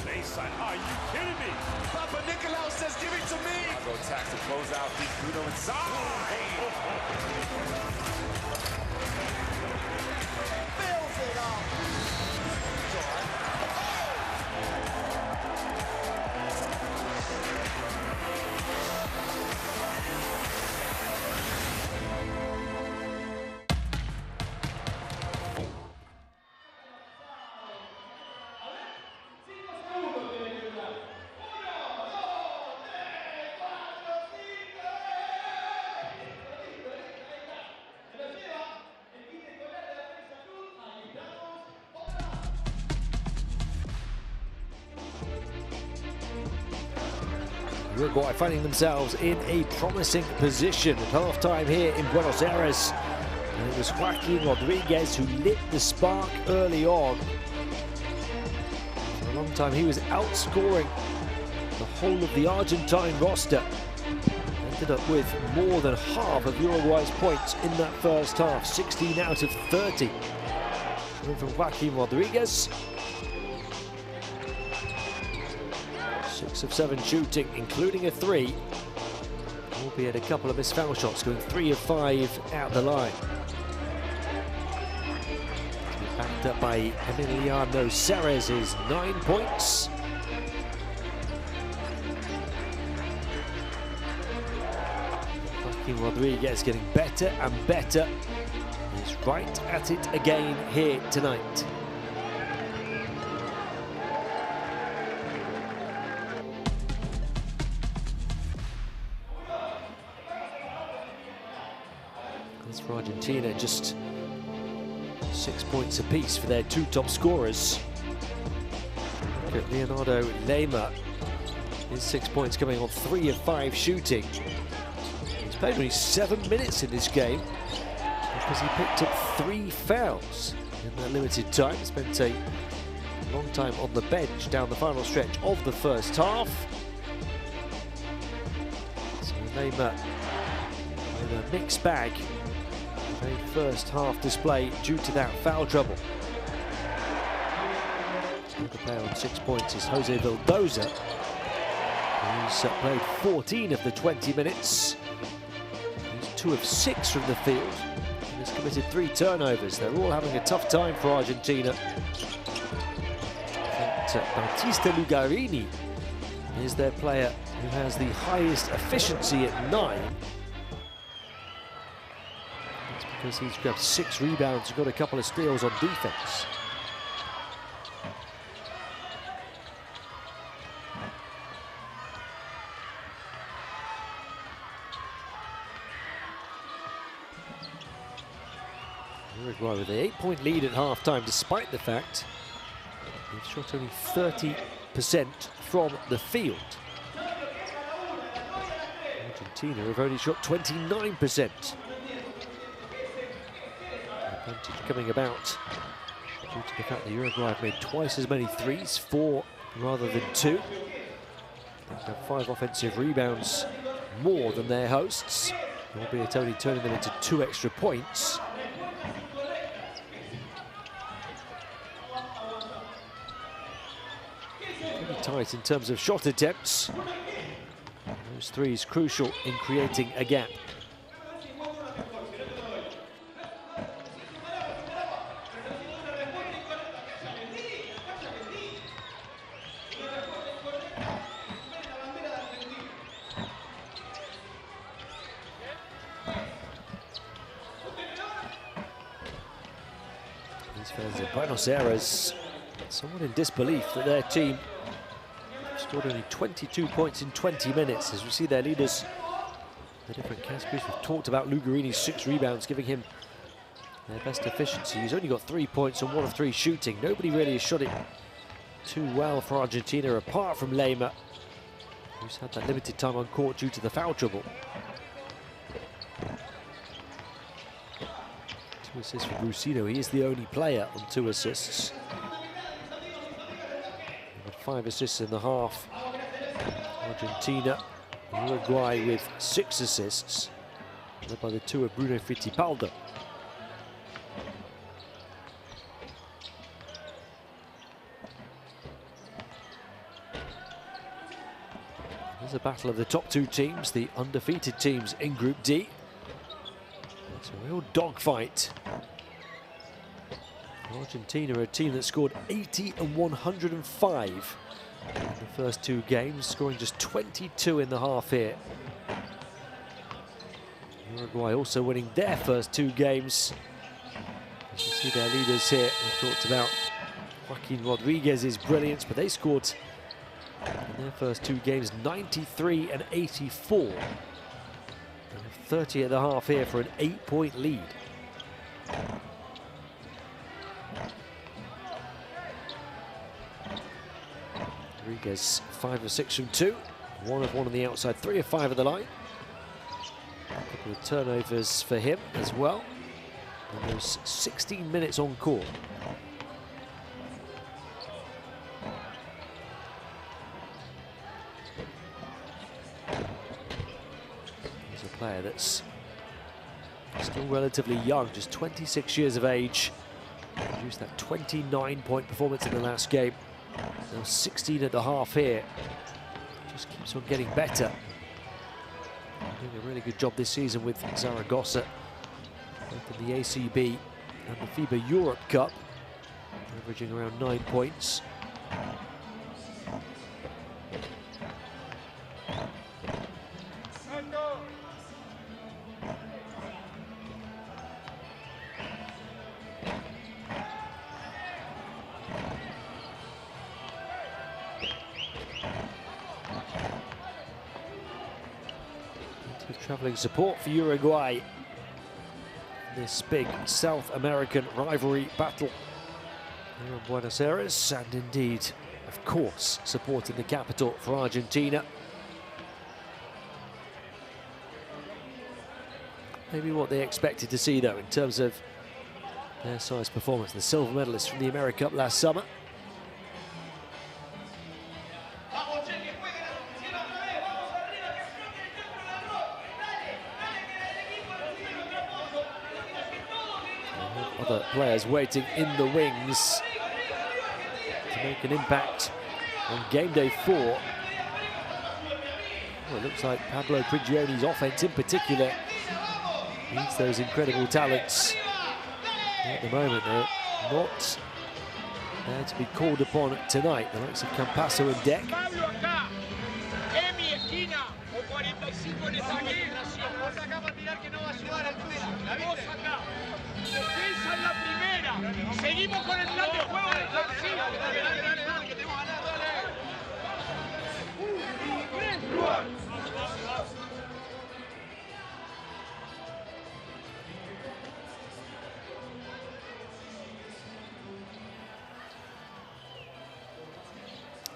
Speaker 6: Baseline. Are you kidding me?
Speaker 7: Papa Nicolau says, give it to me.
Speaker 6: Go tax to close out. Deep Bruno inside.
Speaker 7: Fills it up.
Speaker 1: Uruguay finding themselves in a promising position at half-time here in Buenos Aires. And it was Joaquin Rodriguez who lit the spark early on. For a long time he was outscoring the whole of the Argentine roster. Ended up with more than half of Uruguay's points in that first half, 16 out of 30. Coming from Joaquin Rodriguez. 6 of 7 shooting, including a 3. Albeit a couple of missed foul shots, going 3 of 5 out the line. Backed up by Emiliano Ceres' 9 points. Joaquin Rodriguez getting better and better. He's right at it again here tonight. For Argentina, just 6 points apiece for their 2 top scorers. Look at Leonardo Lema, his 6 points coming on 3 of 5 shooting. He's played only 7 minutes in this game because he picked up 3 fouls in that limited time. Spent a long time on the bench down the final stretch of the first half. So Lema with a mixed bag. A first half display due to that foul trouble. Another player on 6 points is Jose Vildoza. He's played 14 of the 20 minutes. He's 2 of 6 from the field. And has committed 3 turnovers. They're all having a tough time for Argentina. Bautista Lugarini is their player who has the highest efficiency at 9. Because he's grabbed 6 rebounds and got a couple of steals on defense. Uruguay with an 8-point lead at half-time, despite the fact they've shot only 30% from the field. Argentina have only shot 29%. Advantage coming about due to the fact that Uruguay have made twice as many threes, 4 rather than 2. They have 5 offensive rebounds more than their hosts, albeit only turning them into 2 extra points. Pretty tight in terms of shot attempts. Those 3s crucial in creating a gap. These fans in Buenos Aires Somewhat in disbelief that their team scored only 22 points in 20 minutes. As we see their leaders in the different categories. We've talked about Lugarini's 6 rebounds, giving him their best efficiency. He's only got 3 points on 1 of 3 shooting. Nobody really has shot it too well for Argentina, apart from Lema, who's had that limited time on court due to the foul trouble. 2 assists for Brusino. He is the only player on 2 assists. 5 assists in the half. Argentina, Uruguay with 6 assists, led by the 2 of Bruno Fittipaldo. There's a battle of the top 2 teams, the undefeated teams in Group D. It's a real dogfight. Argentina are a team that scored 80 and 105 in the first 2 games, scoring just 22 in the half here. Uruguay also winning their first 2 games. As you see their leaders here, we talked about Joaquin Rodriguez's brilliance, but they scored in their first 2 games 93 and 84. And 30 at the half here for an 8-point lead. Rodriguez 5 of 6 from 2, 1 of 1 on the outside, 3 of 5 at the line. A couple of turnovers for him as well. And there's 16 minutes on court. He's a player that's still relatively young, just 26 years of age. Produced that 29-point performance in the last game. Now 16 at the half here. Just keeps on getting better. Doing a really good job this season with Zaragoza, both in the ACB and the FIBA Europe Cup, averaging around 9 points. Travelling support for Uruguay. This big South American rivalry battle here in Buenos Aires, and indeed, of course, supporting the capital for Argentina. Maybe what they expected to see, though, in terms of their size performance. The silver medalists from the America Cup last summer. Other players waiting in the wings to make an impact on game day 4. Well, it looks like Pablo Prigioni's offense in particular needs those incredible talents. At the moment, they're not there to be called upon tonight. The likes of Campasso and Deck.
Speaker 3: Seguimos con el plan de juego de Florcino. Dale, que te vamos a ganar, dale.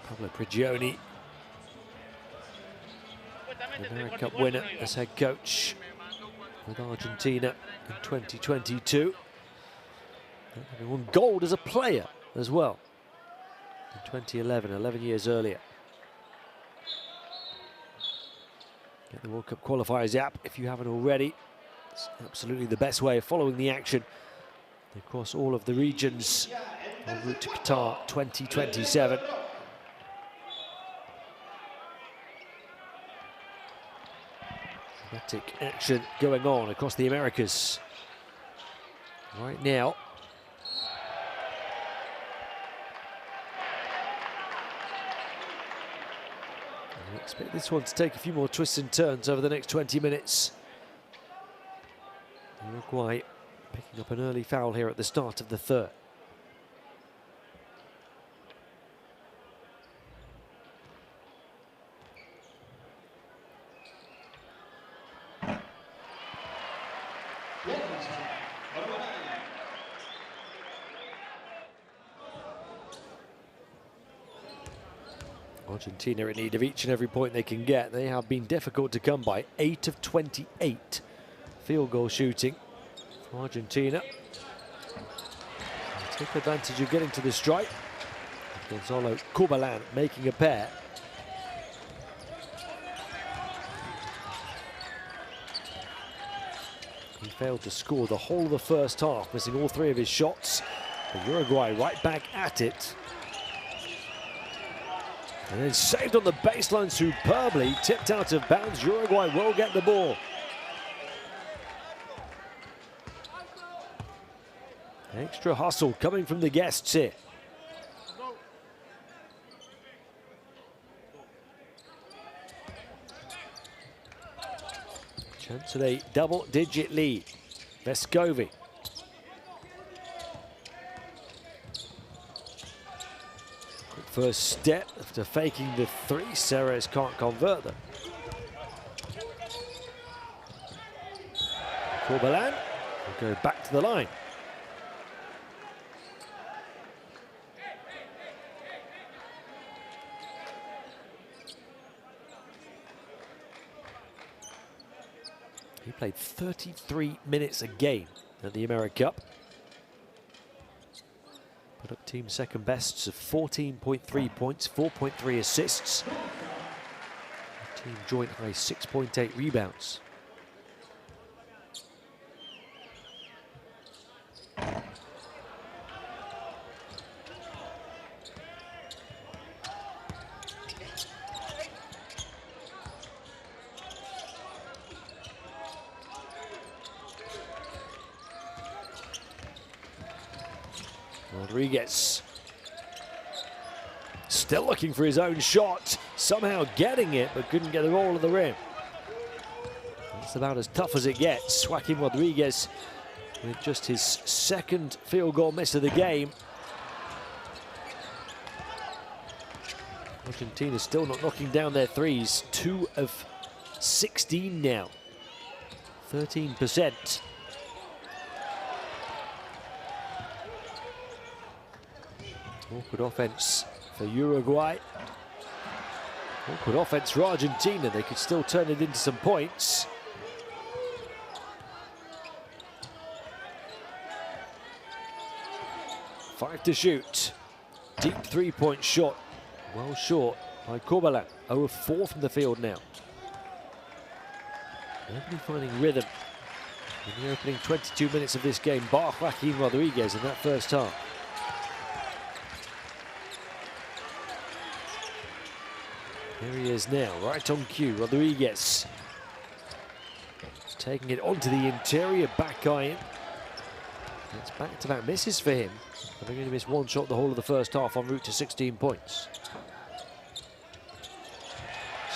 Speaker 1: Pablo Prigioni, the America Cup winner as head coach with Argentina in 2022. He won gold as a player as well in 2011, 11 years earlier. Get the World Cup Qualifiers app if you haven't already. It's absolutely the best way of following the action across all of the regions en route to Qatar 2027. Dramatic action going on across the Americas right now. I expect this one to take a few more twists and turns over the next 20 minutes. Uruguay picking up an early foul here at the start of the third. Argentina in need of each and every point they can get. They have been difficult to come by. 8 of 28 field goal shooting for Argentina. They'll take advantage of getting to the strike. Gonzalo Corbalan making a pair. He failed to score the whole of the first half, missing all 3 of his shots. But Uruguay right back at it. And then saved on the baseline superbly, tipped out of bounds. Uruguay will get the ball. Extra hustle coming from the guests here. Chance at a double-digit lead. Vescovi. Quick first step after faking the 3. Ceres can't convert them. Corbalan will go back to the line. He played 33 minutes a game at the America Cup. Put up team second bests of 14.3 points, 4.3 assists. Team joint high 6.8 rebounds. Rodriguez still looking for his own shot, somehow getting it, but couldn't get the roll of the rim. That's about as tough as it gets. Joaquin Rodriguez with just his 2nd field goal miss of the game. Argentina still not knocking down their threes. 2 of 16 now, 13%. Awkward offense for Uruguay. Awkward offense for Argentina. They could still turn it into some points. Five to shoot. Deep 3-point shot. Well short by Corbalan. 0 of 4 from the field now. Nobody finding rhythm in the opening 22 minutes of this game, bar Joaquin Rodriguez in that first half. Here he is now, right on cue. Rodriguez taking it onto the interior, back iron. It's back-to-back misses for him. Having only missed 1 shot the whole of the first half, en route to 16 points.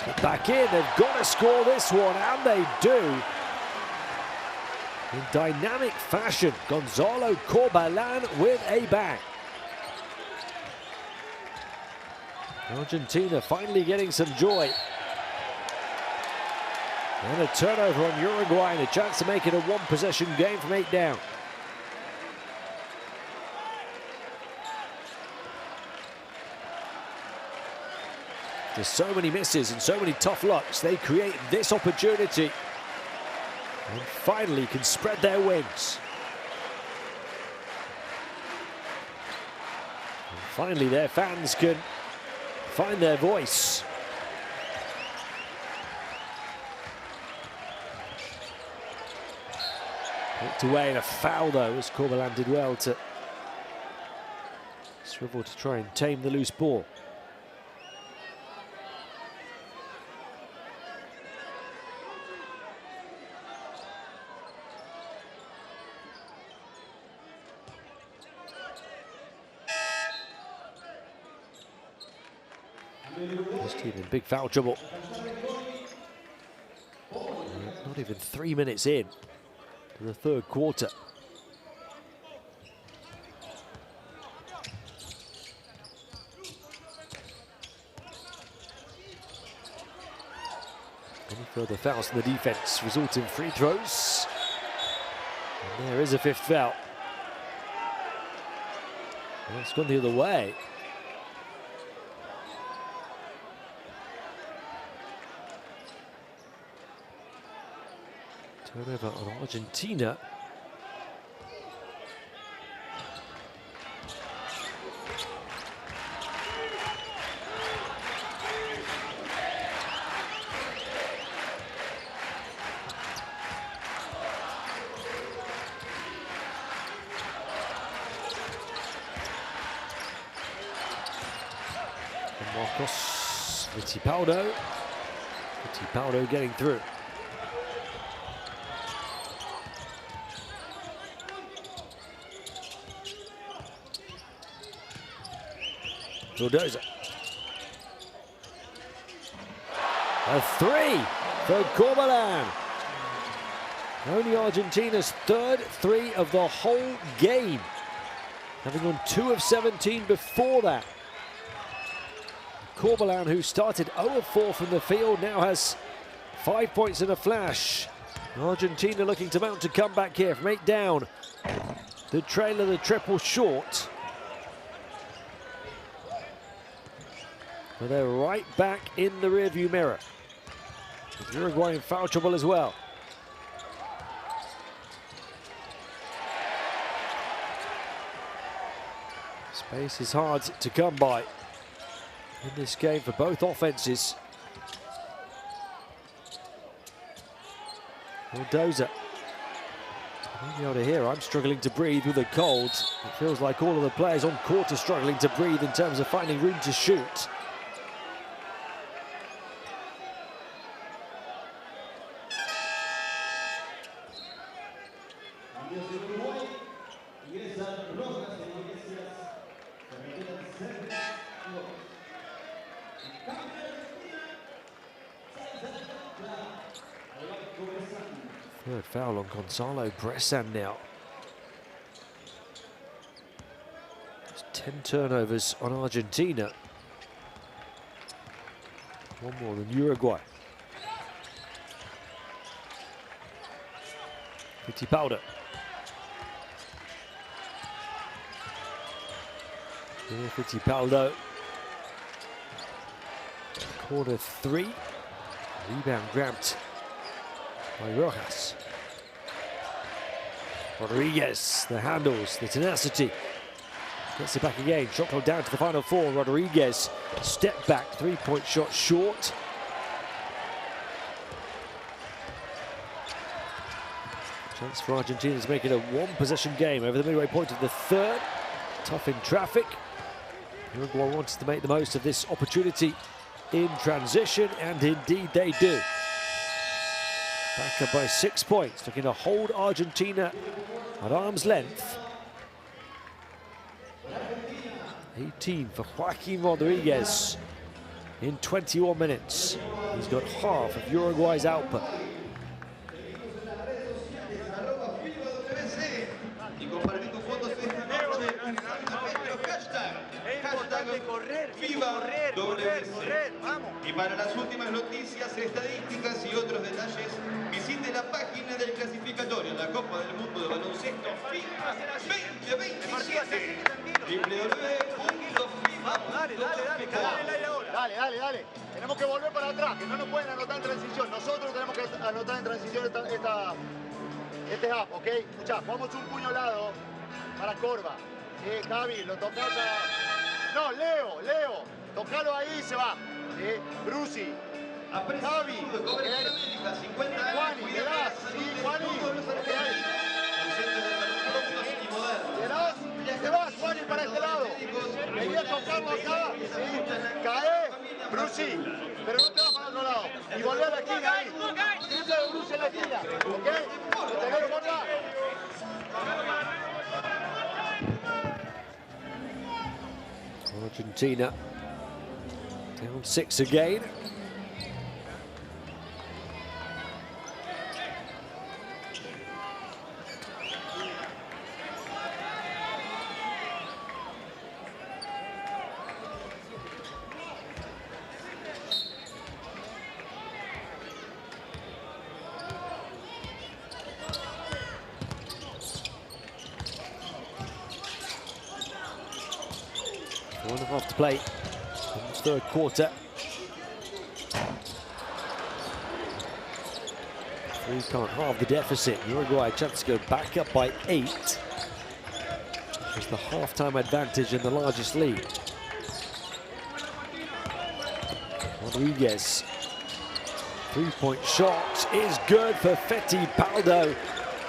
Speaker 1: Slip back in, they've got to score this one, and they do. In dynamic fashion, Gonzalo Corbalan with a bang. Argentina finally getting some joy. And a turnover on Uruguay and a chance to make it a 1-possession game from 8 down. There's so many misses and so many tough locks. They create this opportunity and finally can spread their wings. And finally their fans can find their voice. Poked away in a foul though, as Corbalan did well to swivel to try and tame the loose ball. This team in big foul trouble. Not even 3 minutes in to the 3rd quarter. Any further fouls from the defense result in free throws. And there is a fifth foul. Well, it's gone the other way. Turnover on Argentina. Marcos Fittipaldo getting through. Zordoza. A three for Corbalan. Only Argentina's third three of the whole game, having won 2 of 17 before that. Corbalan, who started 0 of 4 from the field, now has 5 points in a flash. Argentina looking to mount a comeback here from 8 down. The trailer, the triple short. But they're right back in the rearview mirror, with Uruguay in foul trouble as well. Space is hard to come by in this game for both offenses. Zordoza. Maybe out of here, I'm struggling to breathe with a cold. It feels like all of the players on court are struggling to breathe in terms of finding room to shoot. Third foul on Gonzalo Bressan now. It's 10 turnovers on Argentina. One more than Uruguay. Fittipaldo. Here Fittipaldo. Corner 3. Rebound grabbed by Rojas. Rodriguez, the handles, the tenacity. Gets it back again. Shot clock down to the final 4. Rodriguez, step back, 3-point shot short. Chance for Argentina to make it a 1-possession game over the midway point of the third. Tough in traffic. Uruguay wants to make the most of this opportunity in transition, and indeed they do. Back up by 6 points, looking to hold Argentina at arm's length. 18 for Joaquin Rodriguez in 21 minutes. He's got half of Uruguay's output.
Speaker 4: FIBA WC. Y para las últimas noticias, estadísticas y otros detalles, visite la página del clasificatorio, la Copa del Mundo de Baloncesto FIBA 2027.
Speaker 5: Dale. Tenemos que volver para atrás, que no nos pueden anotar en transición. Nosotros tenemos que anotar en transición este half, ¿ok? Escuchá, jugamos un puño lado para Corba. Javi, lo tocás a... No, Leo, tocalo ahí y se va. Brusi, Javi, Juani, le das, sí, Juani, te vas, Juani, para este lado. Quería tocarlo acá, sí, cae, Brusi, pero no te vas para el otro lado. Y volver a la esquina ahí. Triple de Brusi en la esquina, ¿ok? ¿Te ves, Corda?
Speaker 1: Argentina down 6 again. 1.5 to play in the third quarter. 3 can't halve the deficit. Uruguay chance to go back up by 8. It's the half-time advantage and the largest lead. Rodriguez. 3-point shot is good for Fittipaldo,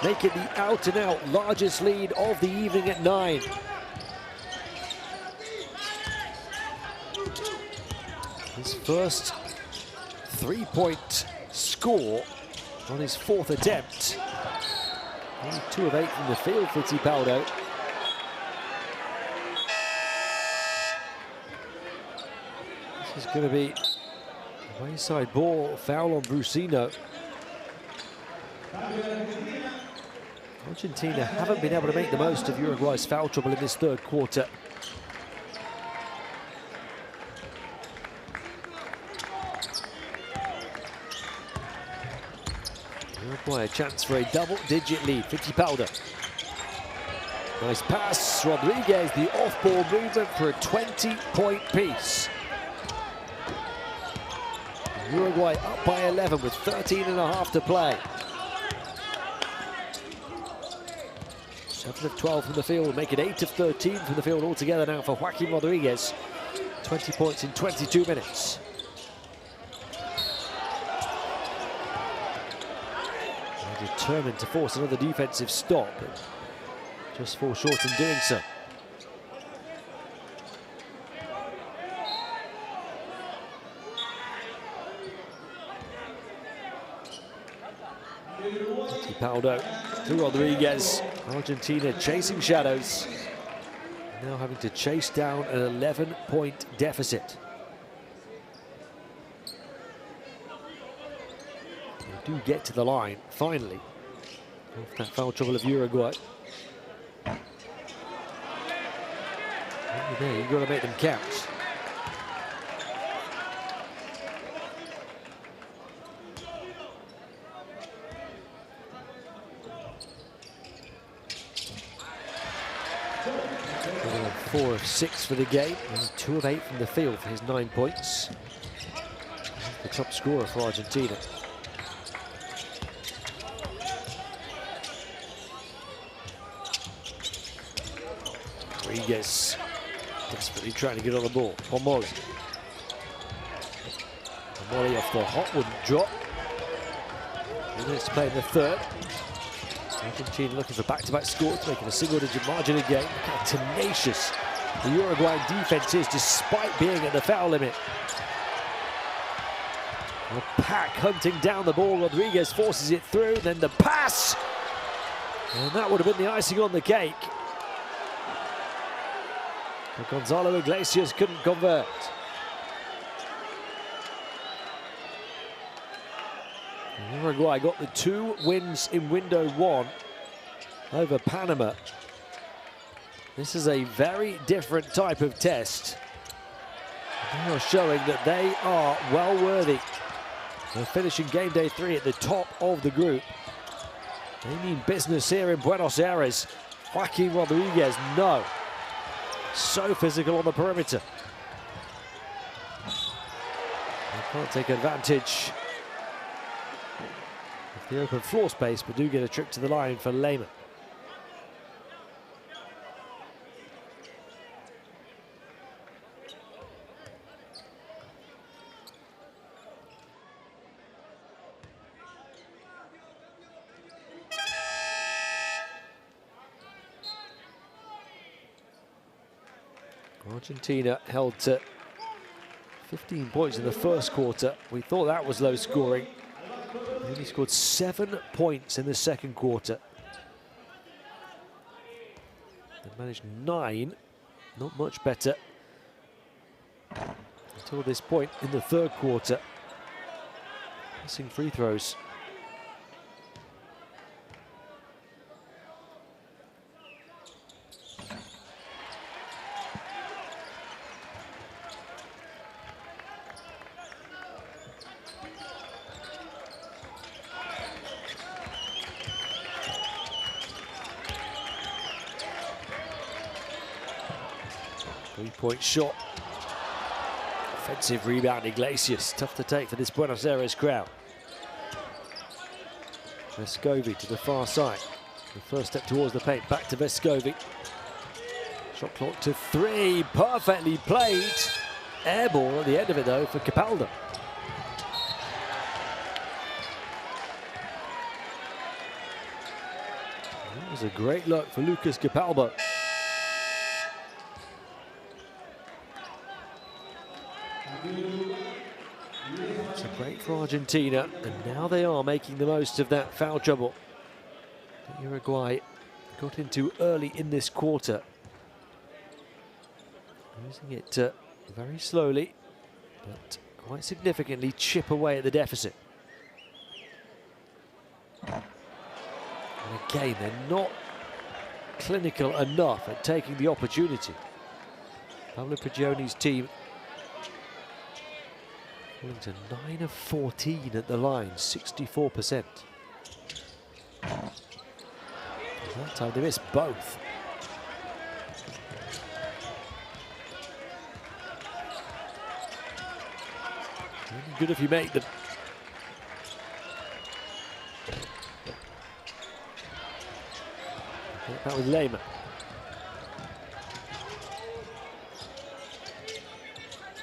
Speaker 1: making the out-and-out largest lead of the evening at 9. His first 3-point score on his 4th attempt. Only 2 of 8 from the field for Fittipaldo. This is going to be a wayside ball, foul on Brusino. Argentina haven't been able to make the most of Uruguay's foul trouble in this third quarter. Uruguay a chance for a double-digit lead. Fittipaldo. Nice pass. Rodriguez, the off-ball movement for a 20-point piece. Uruguay up by 11 with 13.5 to play. 7 of 12 from the field, make it 8 of 13 from the field altogether now for Joaquin Rodriguez. 20 points in 22 minutes. They're determined to force another defensive stop, but just fall short in doing so. Fittipaldo to Rodriguez. Argentina chasing shadows. Now having to chase down an 11-point deficit. They do get to the line, finally, off that foul trouble of Uruguay. There, you've got to make them count. And 4 of 6 for the game, and 2 of 8 from the field for his 9 points. The top scorer for Argentina. Rodriguez desperately trying to get on the ball. Pomoli. Pomoli off the hot wouldn't drop. 2 minutes to play in the third. Argentina looking for back-to-back scores, making a single-digit margin again. Look how tenacious the Uruguayan defense is, despite being at the foul limit. The pack hunting down the ball. Rodriguez forces it through, then the pass. And that would have been the icing on the cake. But Gonzalo Iglesias couldn't convert. Uruguay got the 2 wins in window 1 over Panama. This is a very different type of test. They are showing that they are well worthy of finishing game day 3 at the top of the group. They mean business here in Buenos Aires. Joaquin Rodriguez, no. So physical on the perimeter. They can't take advantage of the open floor space, but do get a trip to the line for Lehmann. Argentina held to 15 points in the first quarter. We thought that was low scoring. They only scored 7 points in the second quarter. They managed 9, not much better until this point in the third quarter. Missing free throws. Three-point shot. Offensive rebound, Iglesias. Tough to take for this Buenos Aires crowd. Vescovi to the far side. The first step towards the paint, back to Vescovi. Shot clock to 3, perfectly played. Air ball at the end of it though for Capaldo. That was a great look for Lucas Capaldo. It's a break for Argentina, and now they are making the most of that foul trouble that Uruguay got into early in this quarter. Using it very slowly, but quite significantly chip away at the deficit. And again, they're not clinical enough at taking the opportunity. Pablo Prigioni's team falling to 9 of 14 at the line, 64%. That time they missed both. Really good if you make them. That with Lehmann.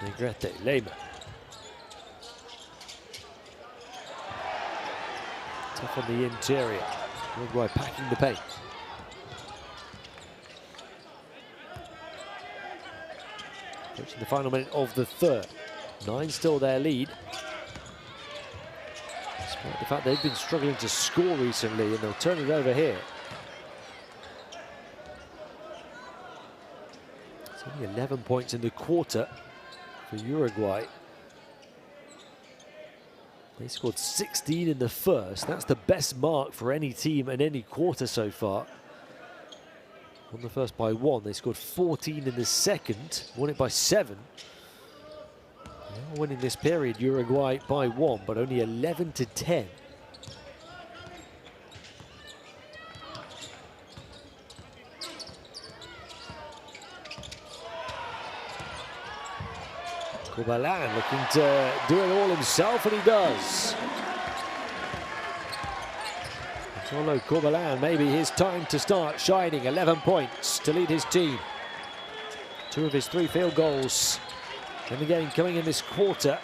Speaker 1: Negrete, Lehmann. Tough on the interior. Uruguay packing the paint. Approaching the final minute of the third. 9 still their lead. Despite the fact they've been struggling to score recently, and they'll turn it over here. It's only 11 points in the quarter for Uruguay. They scored 16 in the first. That's the best mark for any team in any quarter so far. Won the first by 1. They scored 14 in the second. Won it by 7. They are winning this period, Uruguay, by 1, but only 11 to 10. Corbalan looking to do it all himself, and he does. Gonzalo Corbalan, maybe his time to start shining. 11 points to lead his team. 2 of his 3 field goals in the game coming in this quarter.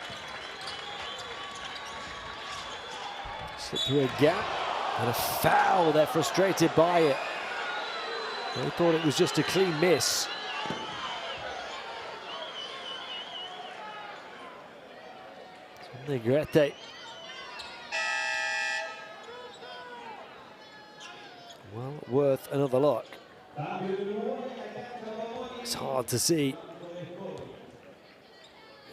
Speaker 1: Slip through a gap and a foul. They're frustrated by it. They thought it was just a clean miss. Negrete. Well worth another look. It's hard to see.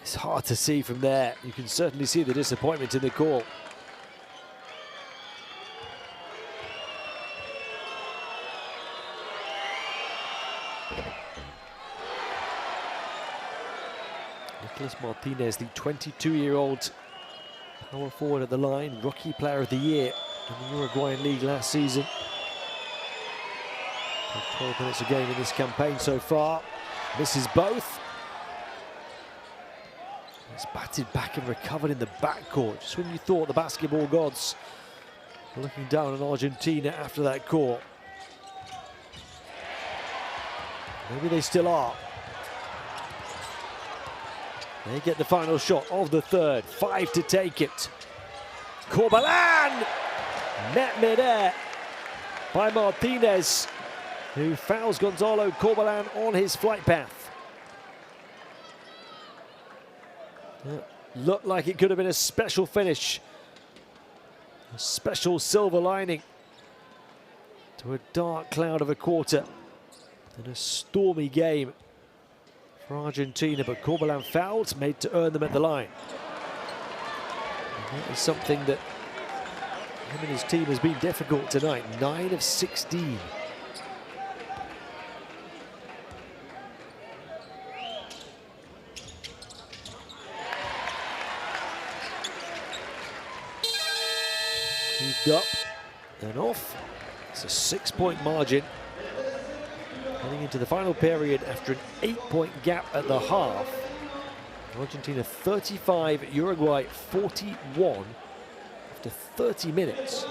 Speaker 1: It's hard to see from there. You can certainly see the disappointment in the call. Nicolas Martinez, the 22-year-old power forward at the line, rookie player of the year in the Uruguayan league last season. 12 minutes a game in this campaign so far. Misses both. It's batted back and recovered in the backcourt. Just when you thought the basketball gods were looking down on Argentina after that call. Maybe they still are. They get the final shot of the third. 5 to take it. Corbalan! Met midair by Martinez, who fouls Gonzalo Corbalan on his flight path. Looked like it could have been a special finish. A special silver lining to a dark cloud of a quarter and a stormy game for Argentina, but Corbalan fouled, made to earn them at the line. And that is something that him and his team has been difficult tonight. 9 of 16. Moved up and off. It's a 6-point margin. Heading into the final period after an 8-point gap at the half. Argentina 35, Uruguay 41 after 30 minutes.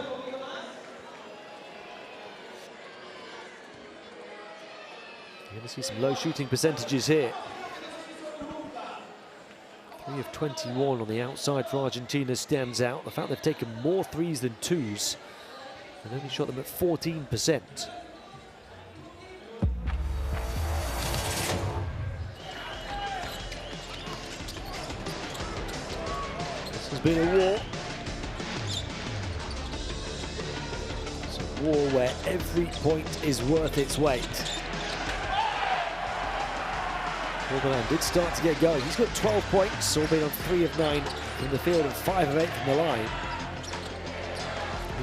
Speaker 1: You're going to see some low shooting percentages here. 3 of 21 on the outside for Argentina stands out. The fact they've taken more threes than twos and only shot them at 14%. This has been a war. It's a war where every point is worth its weight. Corbelan did start to get going. He's got 12 points, albeit on 3 of 9 in the field and 5 of 8 from the line.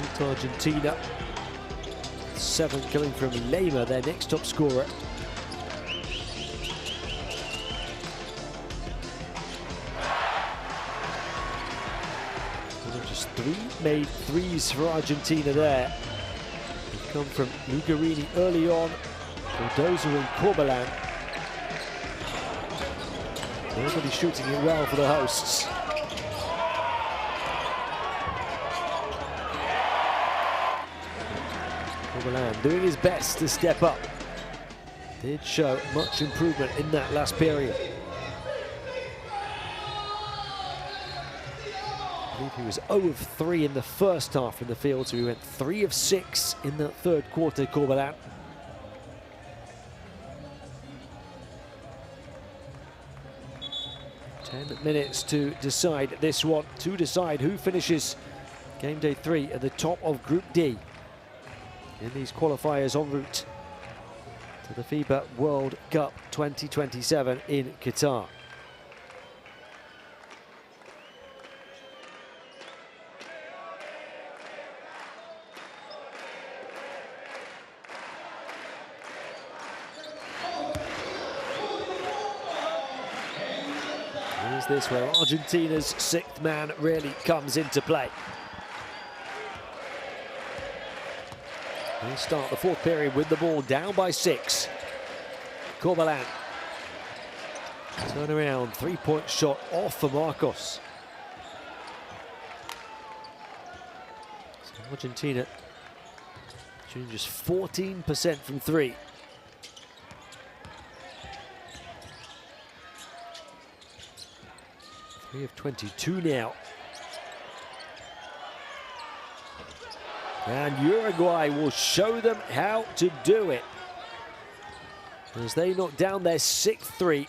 Speaker 1: Into Argentina. 7 coming from Lema, their next top scorer. Just 3 made threes for Argentina there. They come from Lucarini early on, Cardozo and Corbelan. Everybody's shooting it well for the hosts. Corbelan doing his best to step up. Did show much improvement in that last period. I believe he was 0 of 3 in the first half from the field, so he went 3 of 6 in the third quarter, Corbelan. Minutes to decide this one, to decide who finishes game day 3 at the top of Group D in these qualifiers en route to the FIBA World Cup 2027 in Qatar. Is this where Argentina's 6th man really comes into play? They start the 4th period with the ball down by 6. Corbelan. Turn around, 3-point shot off for Marcos. So Argentina shooting just 14% from 3. 3 of 22 now. And Uruguay will show them how to do it as they knock down their 6th 3.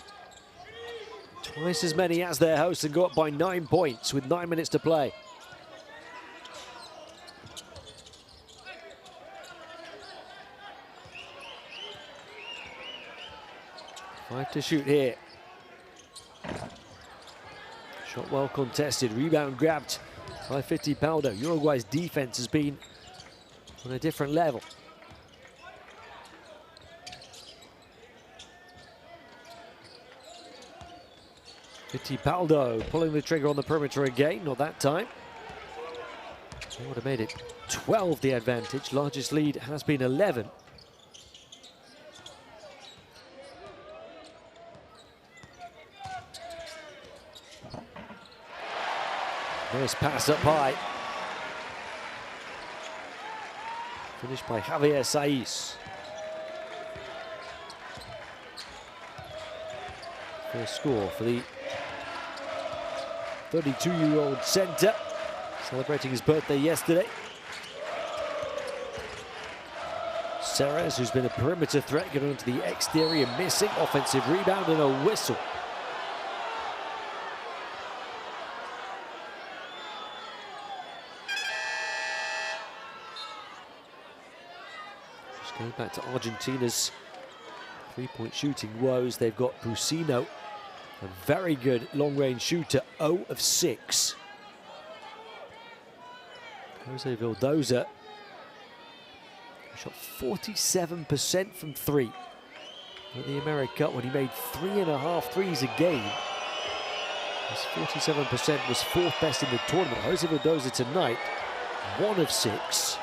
Speaker 1: Twice as many as their hosts and go up by 9 points with 9 minutes to play. Five to shoot here. Shot well contested, rebound grabbed by Fittipaldo. Uruguay's defense has been on a different level. Fittipaldo pulling the trigger on the perimeter again, not that time. They would have made it 12 the advantage, largest lead has been 11. Nice pass up high. Finished by Javier Saiz. First score for the 32-year-old centre, celebrating his birthday yesterday. Serres, who's been a perimeter threat, getting onto the exterior, missing. Offensive rebound and a whistle. Going back to Argentina's 3-point shooting woes, they've got Brusino, a very good long-range shooter, 0 of 6. Jose Vildoza shot 47% from 3 at the America Cup when he made 3.5 threes a game. His 47% was 4th best in the tournament. Jose Vildoza tonight, 1 of 6.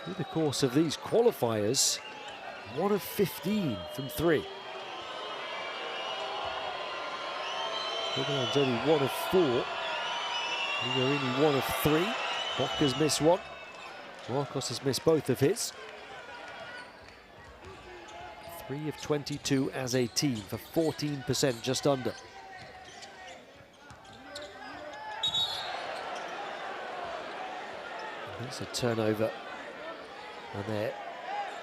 Speaker 1: through the course of these qualifiers, 1 of 15 from 3. Uruguay's only 1 of 4. Uruguay 1 of 3. Bocca's missed 1. Marcos has missed both of his. 3 of 22 as a team for 14%, just under. That's a turnover. And they're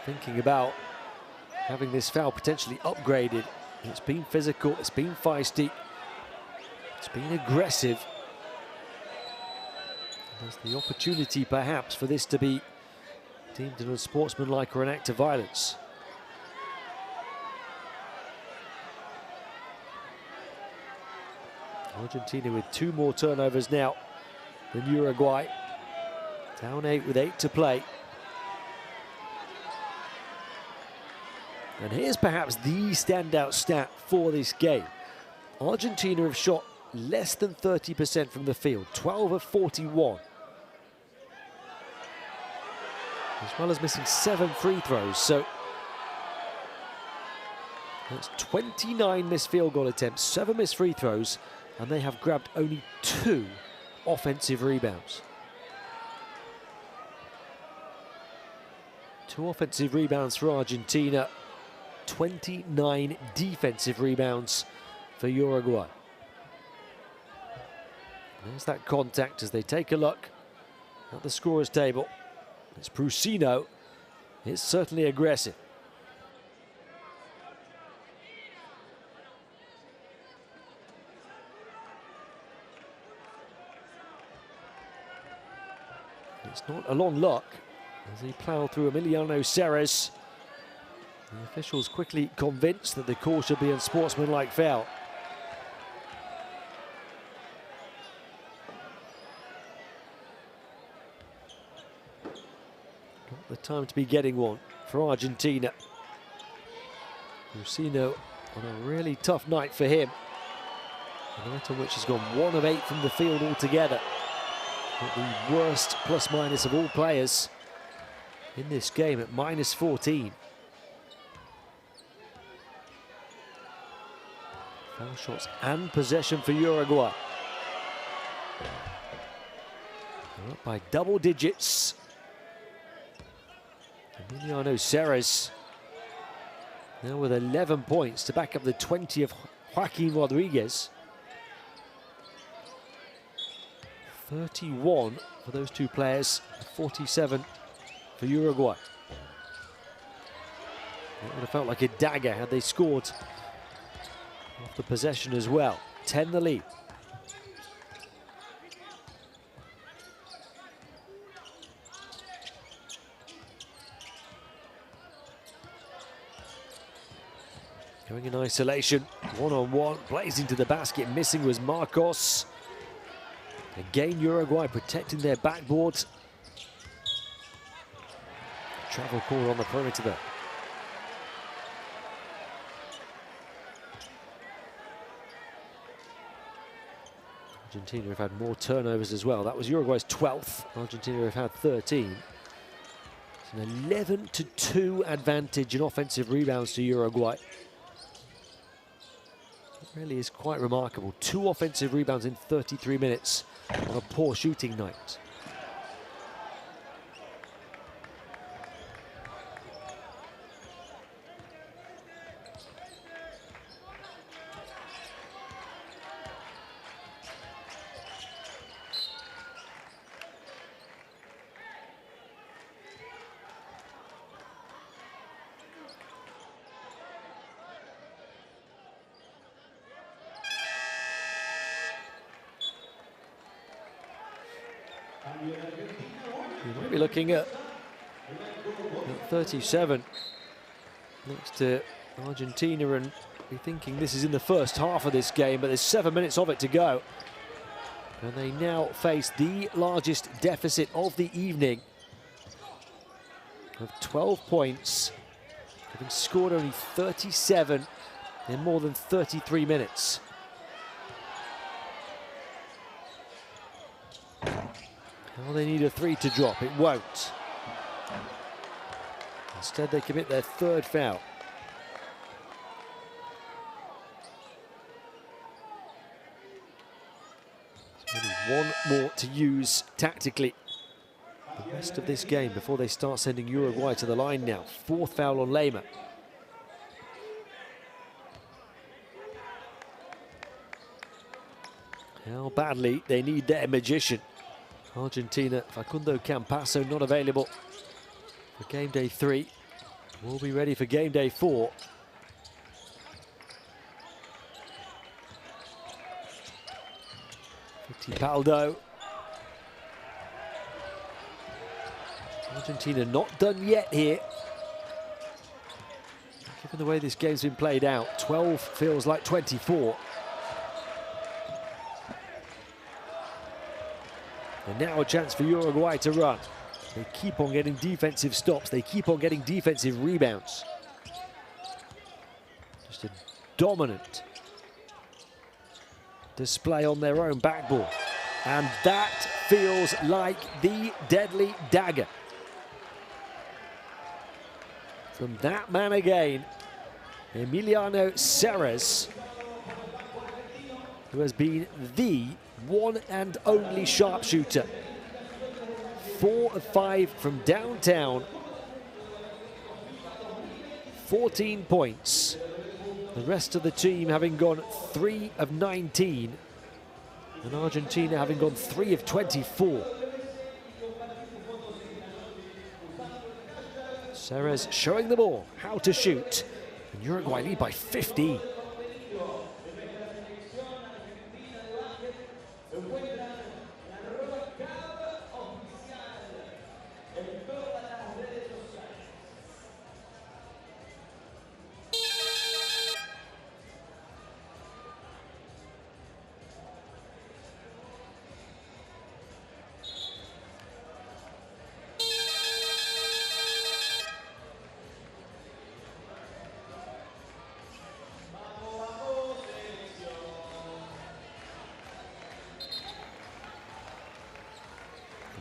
Speaker 1: thinking about having this foul potentially upgraded. It's been physical, it's been feisty, it's been aggressive. There's the opportunity perhaps for this to be deemed an unsportsmanlike or an act of violence. Argentina with 2 more turnovers now than Uruguay. Down 8 with 8 to play. And here's perhaps the standout stat for this game. Argentina have shot less than 30% from the field, 12 of 41. As well as missing 7 free throws, so that's 29 missed field goal attempts, 7 missed free throws, and they have grabbed only 2 offensive rebounds. 2 offensive rebounds for Argentina, 29 defensive rebounds for Uruguay. There's that contact as they take a look at the scorer's table. It's Brusino. It's certainly aggressive. It's not a long look as he ploughed through Emiliano Ceres. The officials quickly convinced that the call should be a unsportsmanlike foul. Not the time to be getting one for Argentina. Brusino on a really tough night for him. A night on which he's gone 1 of 8 from the field altogether. Not the worst plus-minus of all players in this game at -14. Foul shots and possession for Uruguay. They're up by double digits. Emiliano Ceres now with 11 points to back up the 20 of Joaquin Rodriguez. 31 for those 2 players, 47 for Uruguay. It would have felt like a dagger had they scored off the possession as well. 10 the lead. Going in isolation, one-on-one, blazing to the basket, missing was Marcos. Again, Uruguay protecting their backboard. Travel call on the perimeter there. Argentina have had more turnovers as well. That was Uruguay's 12th. Argentina have had 13. It's an 11-2 advantage in offensive rebounds to Uruguay. It really is quite remarkable. 2 offensive rebounds in 33 minutes on a poor shooting night. You might be looking at 37 next to Argentina and be thinking this is in the first half of this game, but there's 7 minutes of it to go. And they now face the largest deficit of the evening of 12 points, having scored only 37 in more than 33 minutes. Well, they need a 3 to drop. It won't. Instead, they commit their third foul. There's only one more to use tactically the rest of this game before they start sending Uruguay to the line now. Fourth foul on Lema. How badly they need their magician. Argentina, Facundo Campasso not available for game day 3. We'll be ready for game day 4. Fittipaldo. Argentina not done yet here. Given the way this game's been played out, 12 feels like 24. And now a chance for Uruguay to run. They keep on getting defensive stops. They keep on getting defensive rebounds. Just a dominant display on their own backboard. And that feels like the deadly dagger. From that man again, Emiliano Ceres, who has been the one and only sharpshooter. 4 of 5 from downtown. 14 points. The rest of the team having gone 3 of 19. And Argentina having gone 3 of 24. Ceres showing them all how to shoot. And Uruguay lead by 15.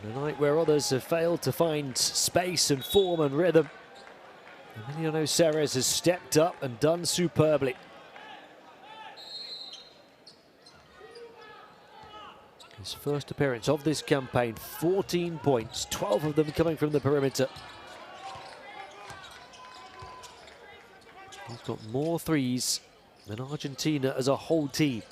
Speaker 1: A night where others have failed to find space and form and rhythm, Emiliano Ceres has stepped up and done superbly. His first appearance of this campaign, 14 points, 12 of them coming from the perimeter. He's got more threes than Argentina as a whole team.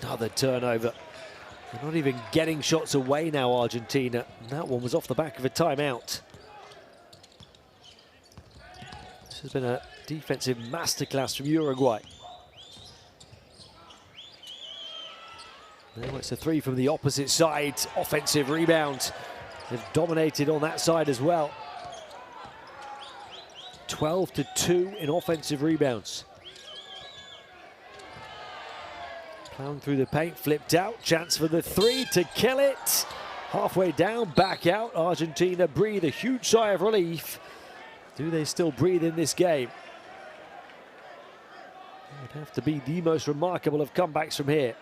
Speaker 1: Another turnover. They're not even getting shots away now, Argentina. That one was off the back of a timeout. This has been a defensive masterclass from Uruguay. Now it's a 3 from the opposite side. Offensive rebound. They've dominated on that side as well. 12-2 in offensive rebounds. Plowing through the paint, flipped out, chance for the 3 to kill it. Halfway down, back out. Argentina breathe a huge sigh of relief. Do they still breathe in this game? It would have to be the most remarkable of comebacks from here.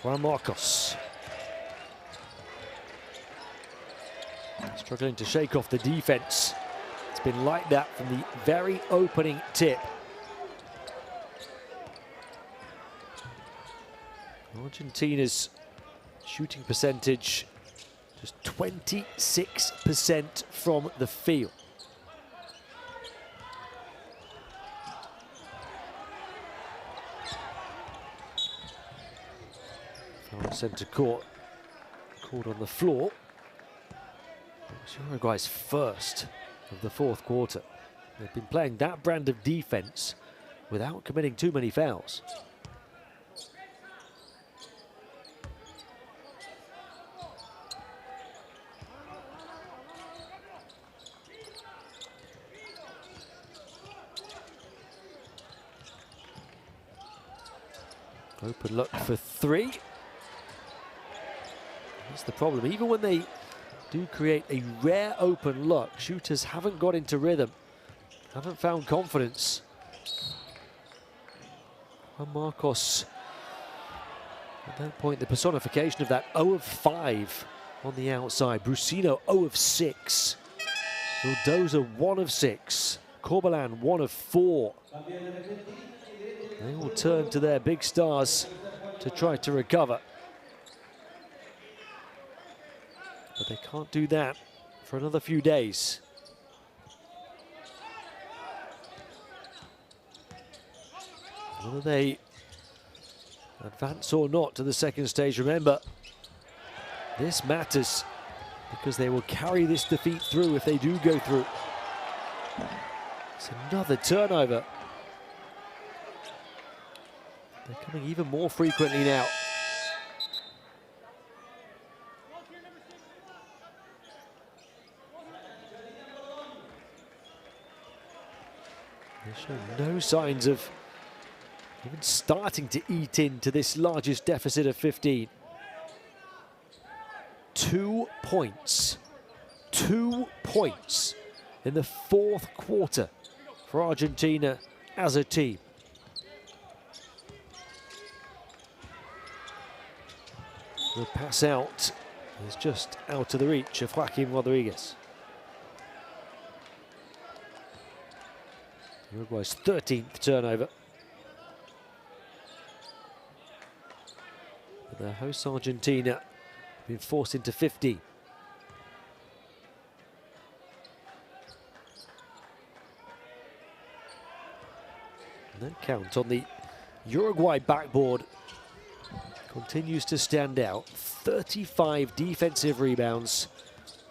Speaker 1: Juan Marcos. Struggling to shake off the defense. It's been like that from the very opening tip. Argentina's shooting percentage just 26% from the field. Centre court, caught on the floor. It's Uruguay's first of the fourth quarter. They've been playing that brand of defense without committing too many fouls. Open look for three. That's the problem. Even when they do create a rare open look, shooters haven't got into rhythm, haven't found confidence. Juan Marcos, at that point, the personification of that 0 of 5 on the outside. Brusino 0 of 6. Vildoza 1 of 6. Corbelan 1 of 4. They will turn to their big stars to try to recover. But they can't do that for another few days. Whether they advance or not to the second stage, remember, this matters because they will carry this defeat through if they do go through. It's another turnover. They're coming even more frequently now. They show no signs of even starting to eat into this largest deficit of 15. 2 points. 2 points in the fourth quarter for Argentina as a team. The pass out is just out of the reach of Joaquin Rodriguez. Uruguay's 13th turnover. But their hosts Argentina have been forced into 50. And that count on the Uruguay backboard continues to stand out. 35 defensive rebounds.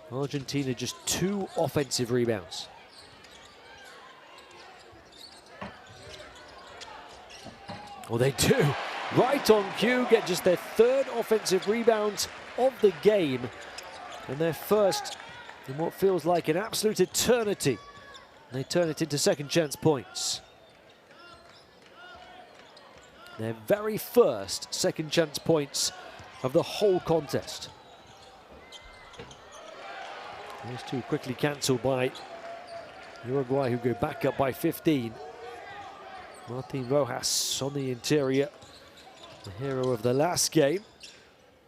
Speaker 1: Argentina just 2 offensive rebounds. Well, they do. Right on cue, get just their 3rd offensive rebound of the game. And their first in what feels like an absolute eternity. And they turn it into second chance points. Their very first second chance points of the whole contest. Those two quickly cancelled by Uruguay, who go back up by 15. Martin Rojas on the interior, the hero of the last game.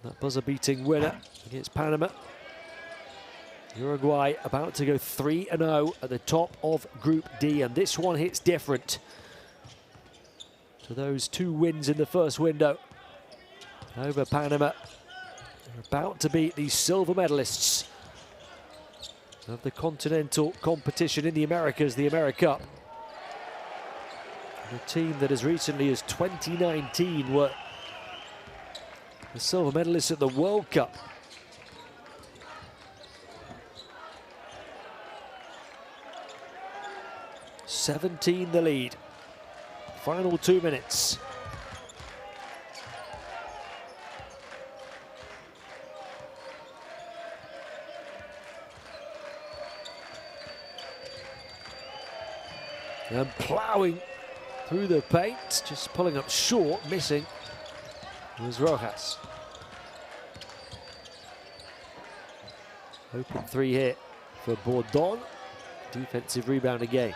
Speaker 1: That buzzer-beating winner against Panama. Uruguay about to go 3-0 at the top of Group D, and this one hits different to those 2 wins in the first window over Panama. They're about to beat the silver medalists of the continental competition in the Americas, the AmeriCup. And a team that as recently as 2019 were the silver medalists at the World Cup. (17) the lead. Final 2 minutes. And ploughing through the paint, just pulling up short, missing was Rojas. Open 3 here for Bourdon. Defensive rebound again.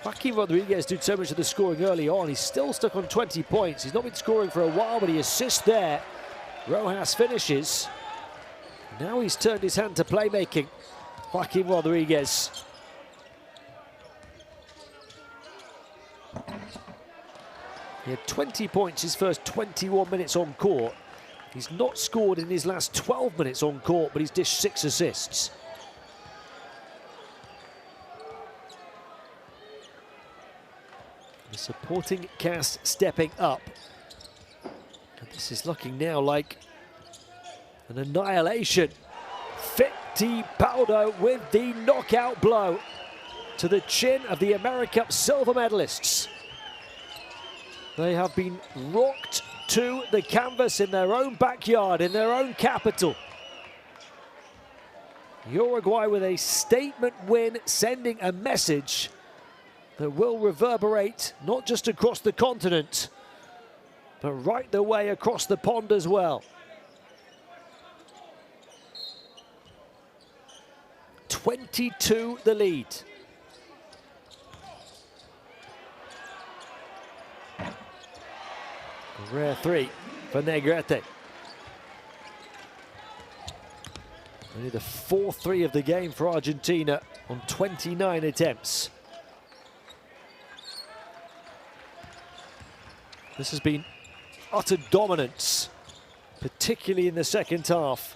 Speaker 1: Joaquin Rodriguez did so much of the scoring early on. He's still stuck on 20 points. He's not been scoring for a while, but he assists there. Rojas finishes. Now he's turned his hand to playmaking. Joaquin Rodriguez. He had 20 points his first 21 minutes on court. He's not scored in his last 12 minutes on court, but he's dished 6 assists. The supporting cast stepping up. And this is looking now like an annihilation. Fittipaldo with the knockout blow to the chin of the AmeriCup silver medalists. They have been rocked to the canvas in their own backyard, in their own capital. Uruguay with a statement win, sending a message that will reverberate not just across the continent, but right the way across the pond as well. 22 the lead. A rare three for Negrete. Only the 4-3 of the game for Argentina on 29 attempts. This has been utter dominance, particularly in the second half,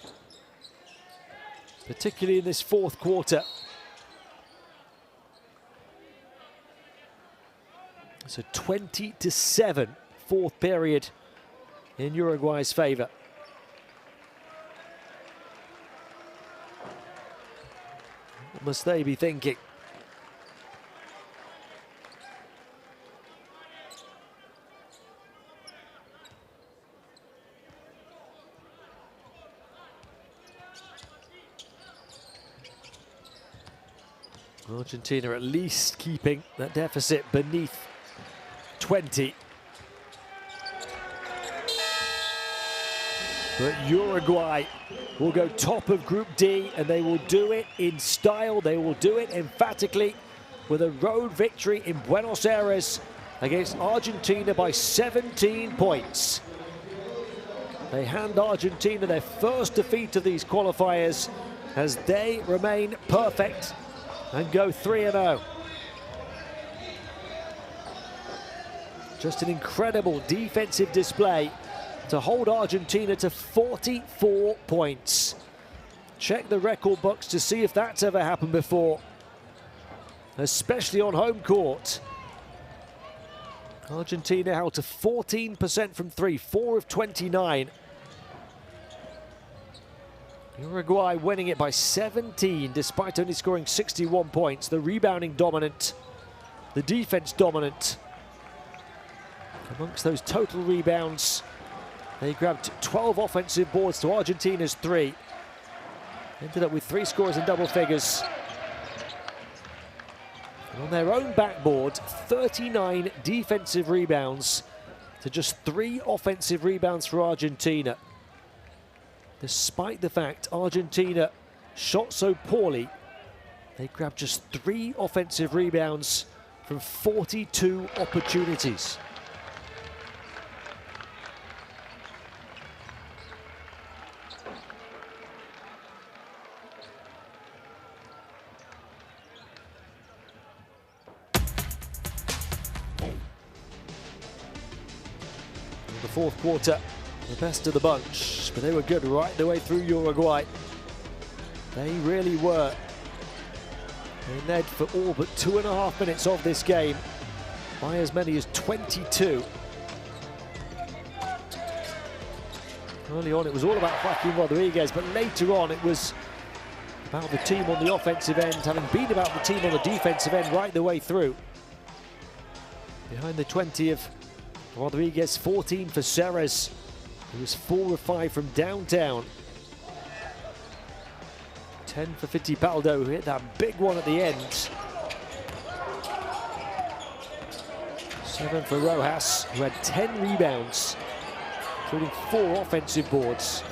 Speaker 1: particularly in this fourth quarter. It's a 20-7 fourth period in Uruguay's favour. What must they be thinking? Argentina at least keeping that deficit beneath 20. But Uruguay will go top of Group D, and they will do it in style. They will do it emphatically with a road victory in Buenos Aires against Argentina by 17 points. They hand Argentina their first defeat of these qualifiers as they remain perfect and go 3-0. Just an incredible defensive display to hold Argentina to 44 points. Check the record books to see if that's ever happened before, especially on home court. Argentina held to 14% from three, 4 of 29. Uruguay winning it by 17 despite only scoring 61 points. The rebounding dominant, the defense dominant. Amongst those total rebounds, they grabbed 12 offensive boards to Argentina's 3. Ended up with 3 scores in double figures. And on their own backboard, 39 defensive rebounds to just 3 offensive rebounds for Argentina. Despite the fact Argentina shot so poorly, they grabbed just 3 offensive rebounds from 42 opportunities. In the fourth quarter, the best of the bunch, but they were good right the way through Uruguay. They really were. They led for all but 2.5 minutes of this game by as many as 22. Early on it was all about Joaquin Rodriguez, but later on it was about the team on the offensive end, having been about the team on the defensive end right the way through. Behind the 20 of Rodriguez, 14 for Ceres. He was 4 of 5 from downtown. 10 for Fittipaldo, who hit that big one at the end. 7 for Rojas, who had 10 rebounds, including 4 offensive boards.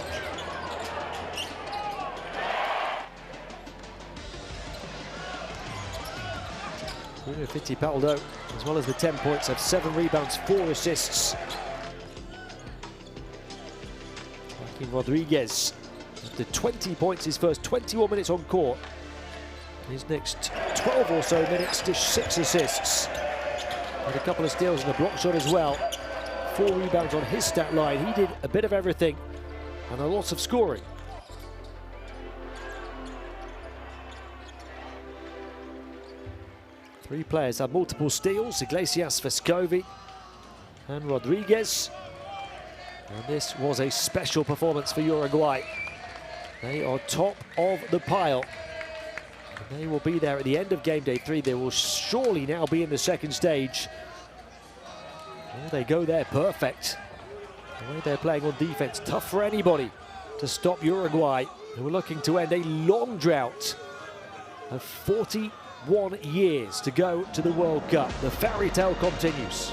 Speaker 1: Bruno Fittipaldo, as well as the 10 points, have 7 rebounds, 4 assists. Joaquin Rodriguez, after 20 points, his first 21 minutes on court. His next 12 or so minutes, just 6 assists. And a couple of steals and a block shot as well. 4 rebounds on his stat line. He did a bit of everything and a lot of scoring. Three players had multiple steals: Iglesias, Vescovi and Rodriguez. And this was a special performance for Uruguay. They are top of the pile. And they will be there at the end of game day 3. They will surely now be in the second stage. Oh, they go there perfect. The way they're playing on defense, tough for anybody to stop Uruguay, who are looking to end a long drought of 40 1 years to go to the World Cup. The fairy tale continues.